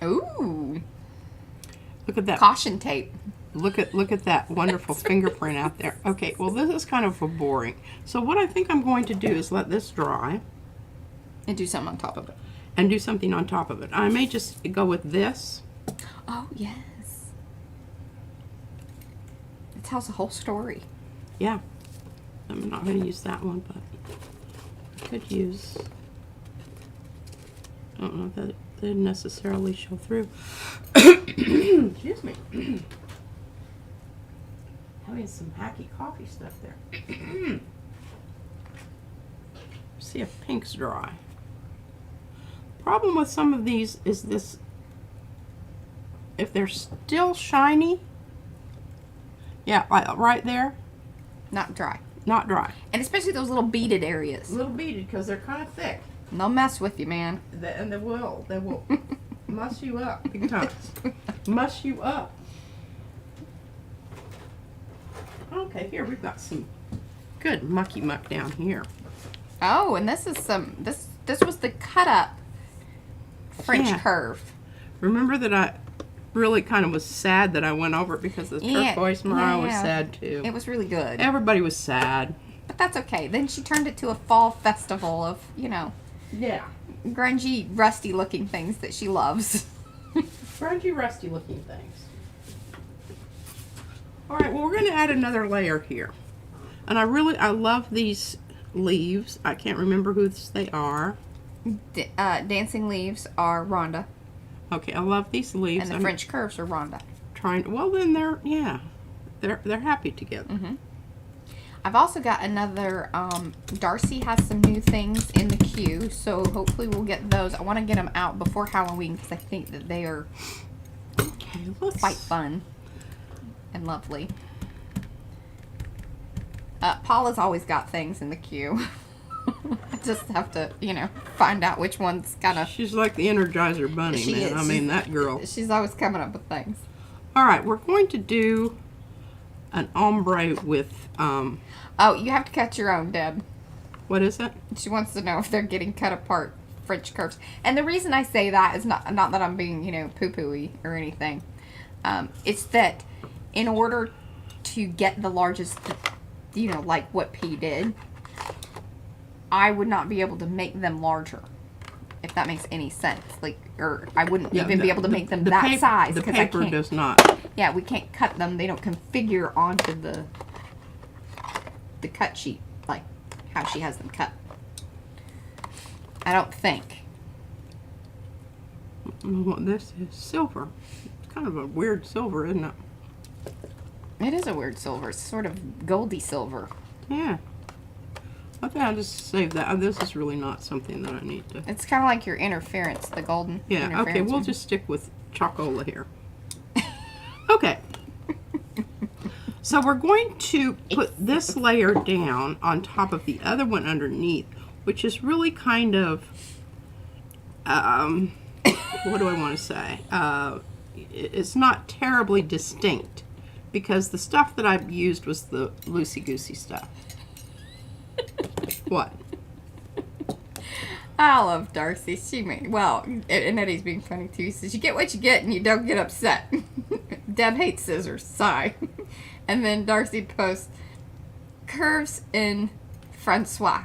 Ooh, Look at that. caution tape. Look at that wonderful fingerprint out there. Okay, well this is kind of boring. So what I think I'm going to do is let this dry And do something on top of it. and do something on top of it. I may just go with this. Oh, yes. It tells the whole story. Yeah. I'm not going to use that one, but I could use... I don't know if that didn't necessarily show through. Excuse me. Having some hacky coffee stuff there. See if pink's dry. Problem with some of these is this, if they're still shiny, yeah, like right there, Not dry. not dry. And especially those little beaded areas. A little beaded because they're kind of thick. And they'll mess with you, man. And they will muss you up big time. Muss you up. Okay, here we've got some good mucky muck down here. Oh, and this is some, this was the cut up French Yeah. curve. Remember that I really kind of was sad that I went over it because the Yeah, turquoise Mariah was yeah. sad too. It was really good. Everybody was sad. But that's okay. Then she turned it to a fall festival of, you know, Yeah. grungy, rusty looking things that she loves. Grungy, rusty looking things. Alright, well we're going to add another layer here. And I love these leaves. I can't remember whose they are. Dancing leaves are Rhonda. Okay, I love these leaves. And the I'm French curves are Rhonda. trying, well then they're happy together. Mm-hmm. I've also got another, Darcy has some new things in the queue, so hopefully we'll get those. I want to get them out before Halloween because I think that they are Okay, let's quite fun and lovely. Paula's always got things in the queue. I just have to, you know, find out which one's kind of... She's like the Energizer Bunny, She man. is. I mean, that girl. She's always coming up with things. Alright, we're going to do an ombre with, Oh, you have to cut your own, Deb. what is it? She wants to know if they're getting cut apart French curves. And the reason I say that is not that I'm being, you know, poo-pooey or anything. It's that in order to get the largest, you know, like what P did, I would not be able to make them larger. If that makes any sense. Like, or I wouldn't even be able to make them that size. The 'cause paper I can't, does not. yeah, we can't cut them. They don't configure onto the cut sheet like how she has them cut. I don't think. Well, this is silver. It's kind of a weird silver, isn't it? It is a weird silver. It's sort of goldy silver. Yeah. I think I'll just save that. This is really not something that I need to... It's kind of like your interference, the golden Yeah, interference. okay, we'll one. just stick with chocola here. Okay. So we're going to put this layer down on top of the other one underneath, which is really kind of, what do I want to say? It's not terribly distinct because the stuff that I've used was the loosey-goosey stuff. What? I love Darcy. She made, well, and Eddie's being funny too. He says, you get what you get and you don't get upset. Deb hates scissors. Sigh. And then Darcy posts, curves in Francois.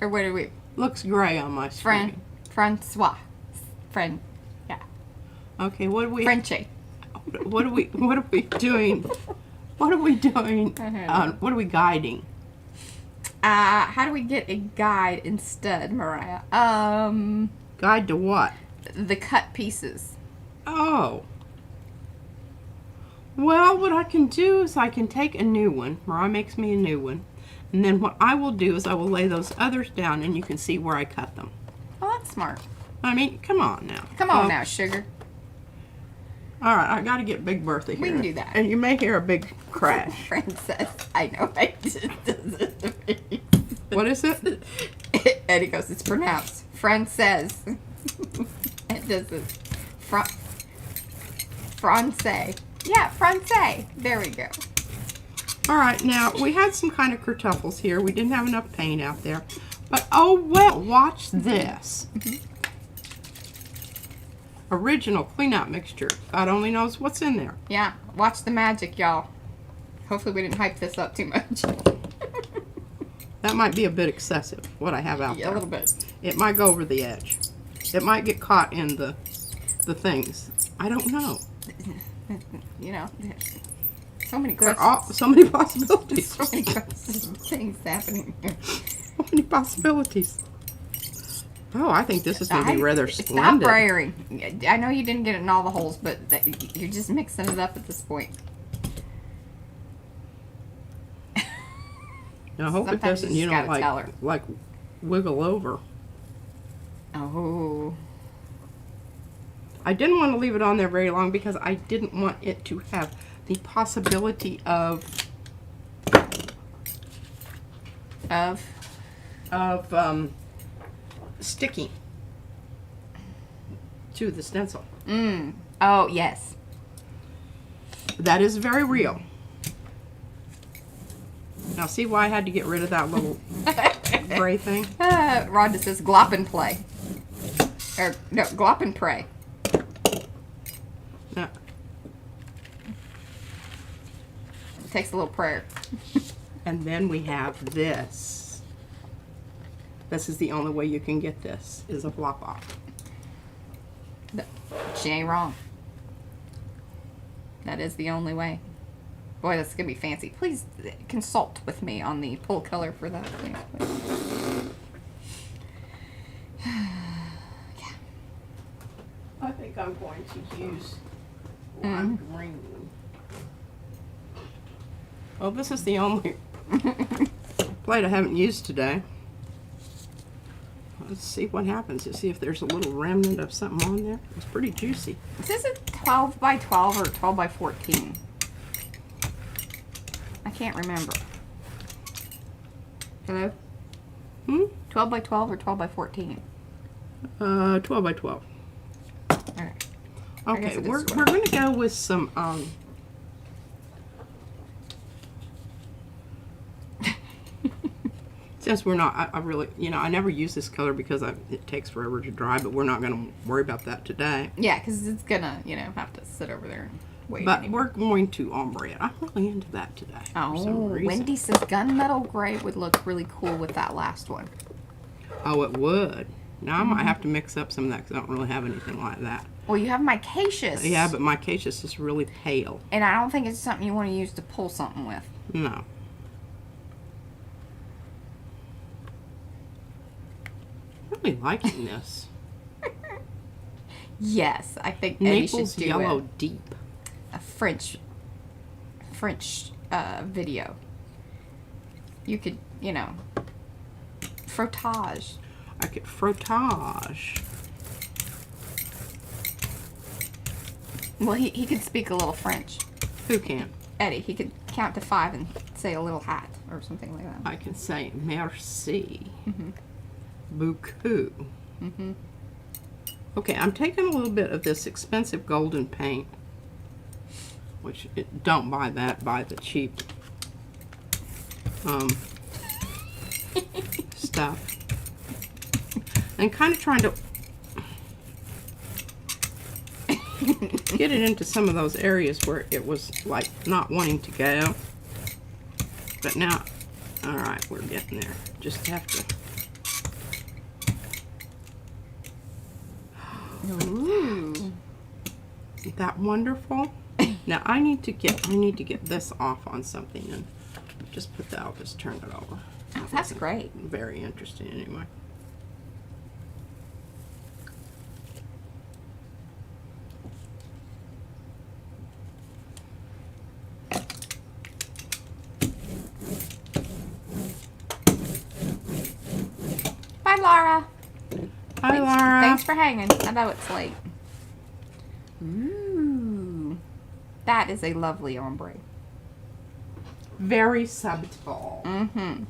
Or what do we? Looks gray on my screen. Francois. Yeah. Okay, what are we... Frenchie. What are we doing? What are we doing? What are we guiding? How do we get a guide instead, Mariah? Guide to what? The cut pieces. Oh. Well, what I can do is I can take a new one. Mariah makes me a new one. And then what I will do is I will lay those others down and you can see where I cut them. Oh, that's smart. I mean, come on now. Come on now, sugar. All right, I got to get Big Bertha here. We can do that. And you may hear a big crash. Princess. I know. I just What is it? Eddie goes, it's pronounced Frances. It does it. Francais. Yeah, Francais. There we go. All right, now we had some kind of kertuffles here. We didn't have enough paint out there. But oh well, watch this. Original clean-out mixture. God only knows what's in there. Yeah, watch the magic, y'all. Hopefully we didn't hype this up too much. That might be a bit excessive, what I have out Yeah, there. a little bit. It might go over the edge. It might get caught in the things. I don't know. You know, So many There questions. are so many possibilities. So many things happening here. So many possibilities. Oh, I think this is going to be rather Stop splendid. praying. I know you didn't get it in all the holes, but you're just mixing it up at this point. Now, I hope it Sometimes doesn't, you you just know, gotta tell her. like wiggle over. Oh. I didn't want to leave it on there very long because I didn't want it to have the possibility of sticking to the stencil. Oh, yes. That is very real. Now, see why I had to get rid of that little gray thing? Rhonda says glop and play. Or, no, glop and pray. No. It takes a little prayer. And then we have this. This is the only way you can get this, is a flop off. She ain't wrong. That is the only way. Boy, that's going to be fancy. Please consult with me on the pull color for that. Please. I think I'm going to use lime green. Well, this is the only plate I haven't used today. Let's see what happens. Let's see if there's a little remnant of something on there. It's pretty juicy. Is this a 12 by 12 or 12 by 14? I can't remember. Hello? 12 by 12 or 12 by 14? 12 by 12. Alright. I guess Okay, it is we're 12. going to go with some, since we're not, I really, you know, I never use this color because it takes forever to dry, but we're not going to worry about that today. Yeah, because it's gonna, you know, have to sit over there and wait. But we're going to ombre it. I'm really into that today for some Oh, reason. Wendy says gunmetal gray would look really cool with that last one. Oh, it would. Now, I might have to mix up some of that because I don't really have anything like that. Well, you have micaceous. Yeah, but my cacius is really pale. And I don't think it's something you want to use to pull something with. No. Really liking this. Yes, I think Eddie Naples should do Yellow Deep. a French video. You could, you know, frottage. I could frottage. Well, he could speak a little French. Who can? Eddie, he could count to 5 and say a little hat or something like that. I can say merci. Beaucoup. Okay, I'm taking a little bit of this expensive golden paint, which don't buy that, buy the cheap stuff, and kind of trying to get it into some of those areas where it was like not wanting to go. But now, all right, we're getting there. Just have to. Ooh. Isn't that wonderful? Now I need to get this off on something and just put that. I'll just turn it over. That's great. Very interesting, anyway. Bye, Laura. Hi, Laura. Thanks for hanging. I know it's late. Ooh. That is a lovely ombre. Very subtle. Mm-hmm.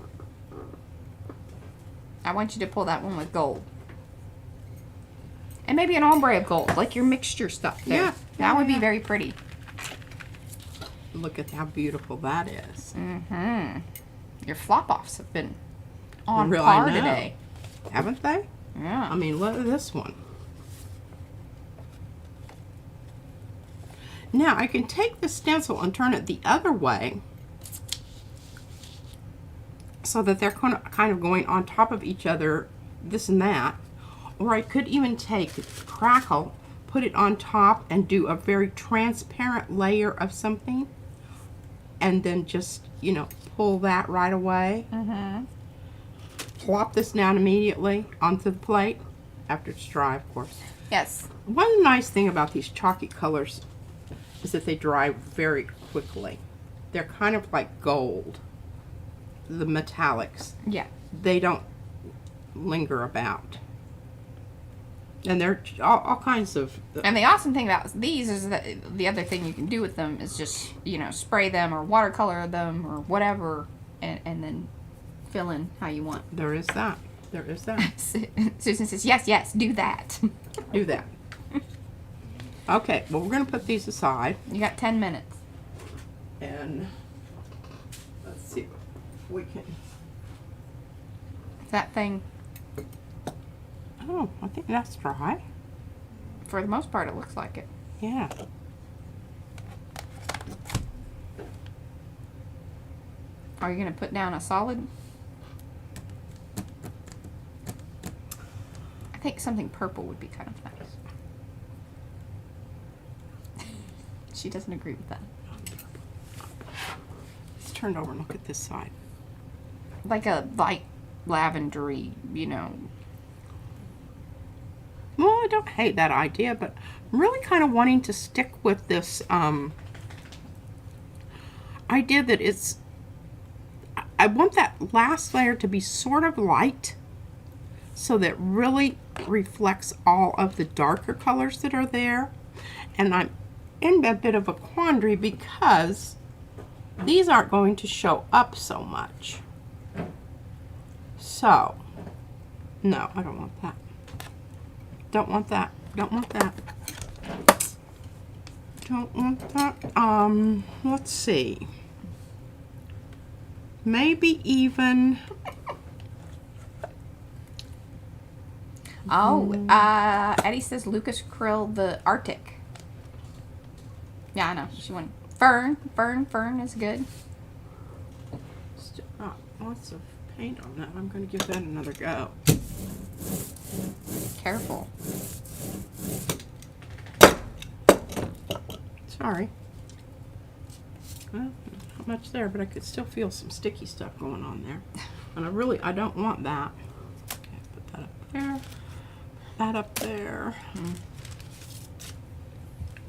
I want you to pull that one with gold. And maybe an ombre of gold, like your mixture stuff there. Yeah. That would be very pretty. Look at how beautiful that is. Mm-hmm. Your flop-offs have been on Really, par I know. today. Haven't they? Yeah. I mean, look at this one. Now, I can take the stencil and turn it the other way so that they're kind of going on top of each other, this and that. Or I could even take crackle, put it on top, and do a very transparent layer of something. and then just, you know, pull that right away. Plop this down immediately onto the plate after it's dry, of course. Yes. One nice thing about these chalky colors is that they dry very quickly. They're kind of like gold, the metallics. Yeah. They don't linger about. And they're all kinds of... And the awesome thing about these is that the other thing you can do with them is just, you know, spray them or watercolor them or whatever, and then fill in how you want. There is that. There is that. Susan says, yes, yes, do that. Do that. Okay, well, we're going to put these aside. You got 10 minutes. And let's see if we can... That thing, Oh, I think that's dry. for the most part, it looks like it. Yeah. Are you going to put down a solid? I think something purple would be kind of nice. She doesn't agree with that. Let's turn over and look at this side. Like a light lavendery, you know. Well, I don't hate that idea, but I'm really kind of wanting to stick with this idea that it's... I want that last layer to be sort of light so that really reflects all of the darker colors that are there. And I'm in a bit of a quandary because these aren't going to show up so much. So, no, I don't want that. Don't want that. Don't want that. Don't want that. Let's see. Maybe even... Oh, Eddie says Lucas Krill the Arctic. Yeah, I know. She went Fern. Fern is good. Lots of paint on that. I'm going to give that another go. Careful. Sorry. Well, not much there, but I could still feel some sticky stuff going on there. And I don't want that. Okay, put that up there. That up there.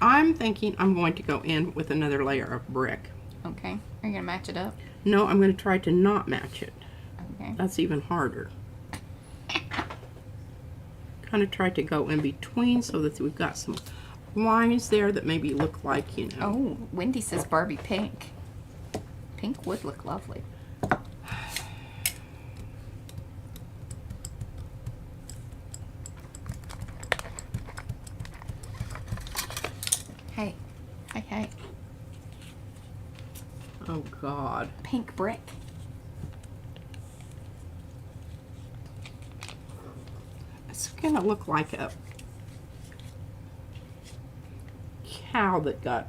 I'm thinking I'm going to go in with another layer of brick. Okay. Are you going to match it up? No, I'm going to try to not match it. Okay. That's even harder. Kind of try to go in between so that we've got some lines there that maybe look like, you know. Oh, Wendy says Barbie pink. Pink would look lovely. Hey. Hey. Oh, God. Pink brick. It's going to look like a cow that got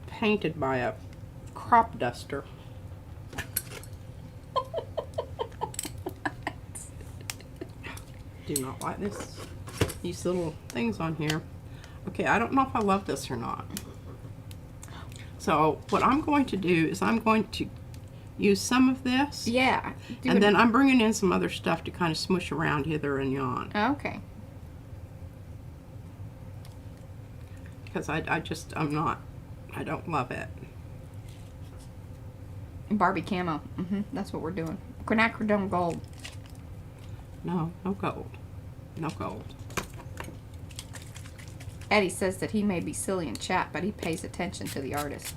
painted by a crop duster. Do not like these little things on here. Okay, I don't know if I love this or not. So what I'm going to do is I'm going to use some of this. Yeah. And then I'm bringing in some other stuff to kind of smush around hither and yon. Okay. Because I don't love it. Barbie camo. That's what we're doing. Quinacridone gold. No gold. No gold. Eddie says that he may be silly in chat, but he pays attention to the artist.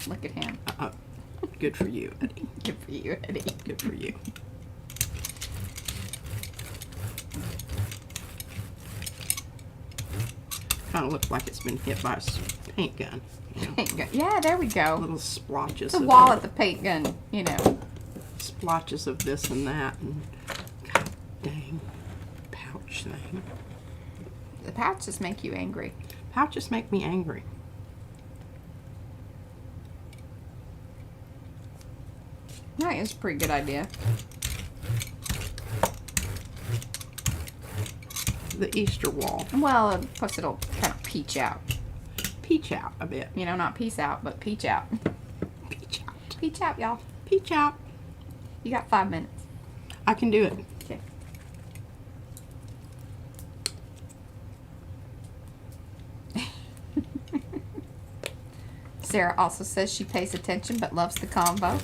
Look at him. Good for you, Eddie. Good for you, Eddie. Good for you. Kind of looks like it's been hit by a paint gun. You know? Paint gun. Yeah, there we go. Little splotches. The of wall at the paint gun, you know. Splotches of this and that, and God dang, pouch thing. The pouches make you angry. Pouches make me angry. No, it's a pretty good idea. The Easter wall. Well, plus it'll kind of peach out. peach out a bit. You know, not peace out, but peach out. Peach out. Peach out, y'all. Peach out. You got 5 minutes. I can do it. Okay. Sarah also says she pays attention but loves the combo.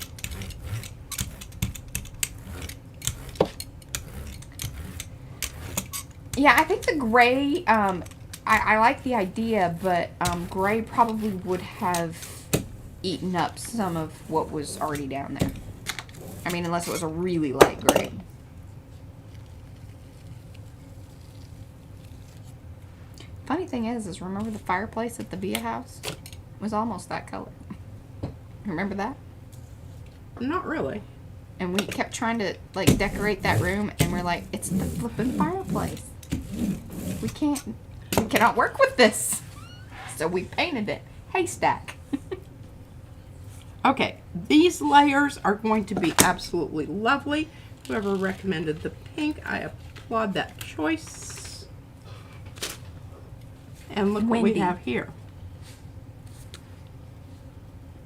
Yeah, I think the gray, I like the idea, but gray probably would have eaten up some of what was already down there. I mean, unless it was a really light gray. Funny thing is remember the fireplace at the Bia house? It was almost that color. Remember that? Not really. And we kept trying to, like, decorate that room, and we're like, it's the flippin' fireplace. We cannot work with this. So we painted it. Haystack. Okay, these layers are going to be absolutely lovely. Whoever recommended the pink, I applaud that choice. And look what we Wendy. have here.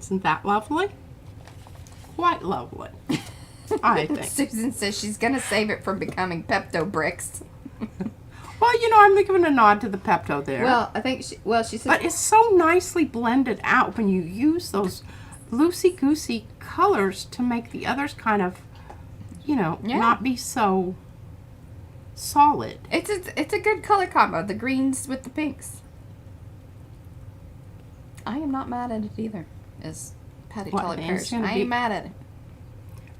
Isn't that lovely? Quite lovely, I think. Susan says she's going to save it from becoming Pepto bricks. Well, you know, I'm giving a nod to the Pepto there. Well, I think she says... But it's so nicely blended out when you use those loosey-goosey colors to make the others kind of, you know, Yeah. not be so solid. It's a good color combo, the greens with the pinks. I am not mad at it either, as Patty What, Tully it's Parrish. gonna I be- ain't mad at it.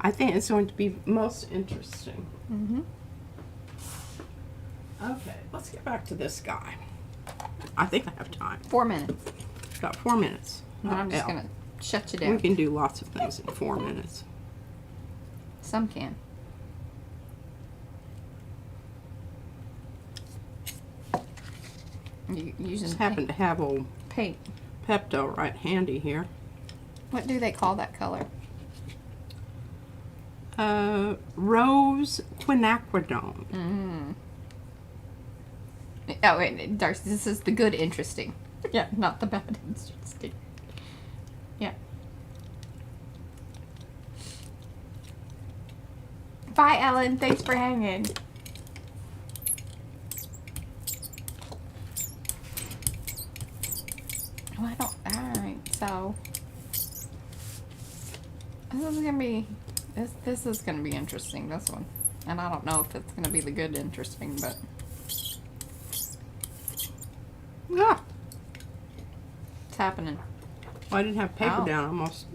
I think it's going to be most interesting. Mm-hmm. Okay, let's get back to this guy. I think I have time. 4 minutes. Got 4 minutes. And I'm just Hell, going to shut you we down. can do lots of things in 4 minutes. Some can. You using Just happen to have old paint. Pepto right handy here. What do they call that color? Rose quinacridone. Mm. Oh, wait, Darcy, this is the good interesting. Yeah, not the bad interesting. Yeah. Bye, Ellen. Thanks for hanging. Oh, I don't... Alright, so... This is gonna be... This is gonna be interesting, this one. And I don't know if it's gonna be the good interesting, but... Ah, It's happening. well, I didn't have paper Oh. down. I almost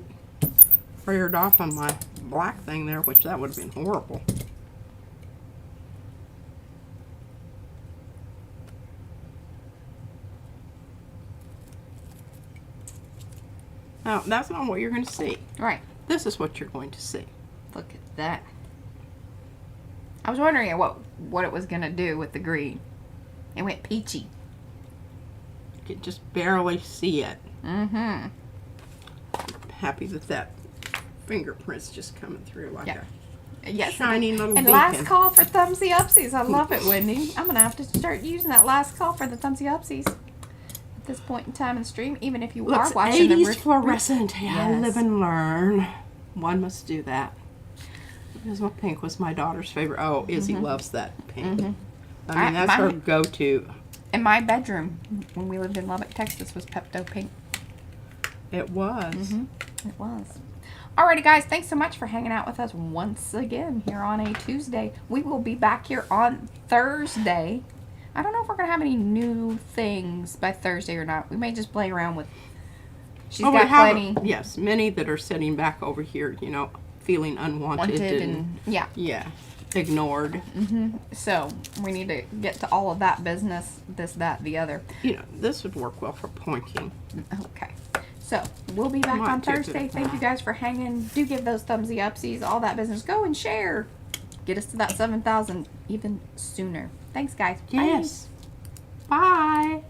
reared off on my black thing there, which that would have been horrible. Now, that's not what you're going to see. Right. This is what you're going to see. Look at that. I was wondering what it was gonna do with the green. It went peachy. You can just barely see it. Mm-hmm. Happy that that fingerprint's just coming through like Yeah. a Yes. shiny little And beacon. last call for thumbsy upsies. I love it, Wendy. I'm gonna have to start using that last call for the thumbsy upsies at this point in time in the stream, even if you Looks are watching 80s the fluorescent. I Yes. live and learn. One must do that. Because what pink was my daughter's favorite? Oh, Izzy loves that pink. Mhm. I mean, that's her my- go-to. In my bedroom when we lived in Lubbock, Texas, was Pepto Pink. It was. It was. Alrighty, guys. Thanks so much for hanging out with us once again here on a Tuesday. We will be back here on Thursday. I don't know if we're going to have any new things by Thursday or not. We may just play around with... She's Oh, we got have, plenty. yes, many that are sitting back over here, you know, feeling unwanted Wanted and, and... Yeah. yeah, ignored. So, we need to get to all of that business. This, that, the other. You know, this would work well for pointing. Okay. So, we'll be back Might on take it. Thursday. Thank you guys for hanging. Do give those thumbsy upsies, all that business. Go and share. Get us to that 7,000 even sooner. Thanks, guys. Bye. Yes. Bye.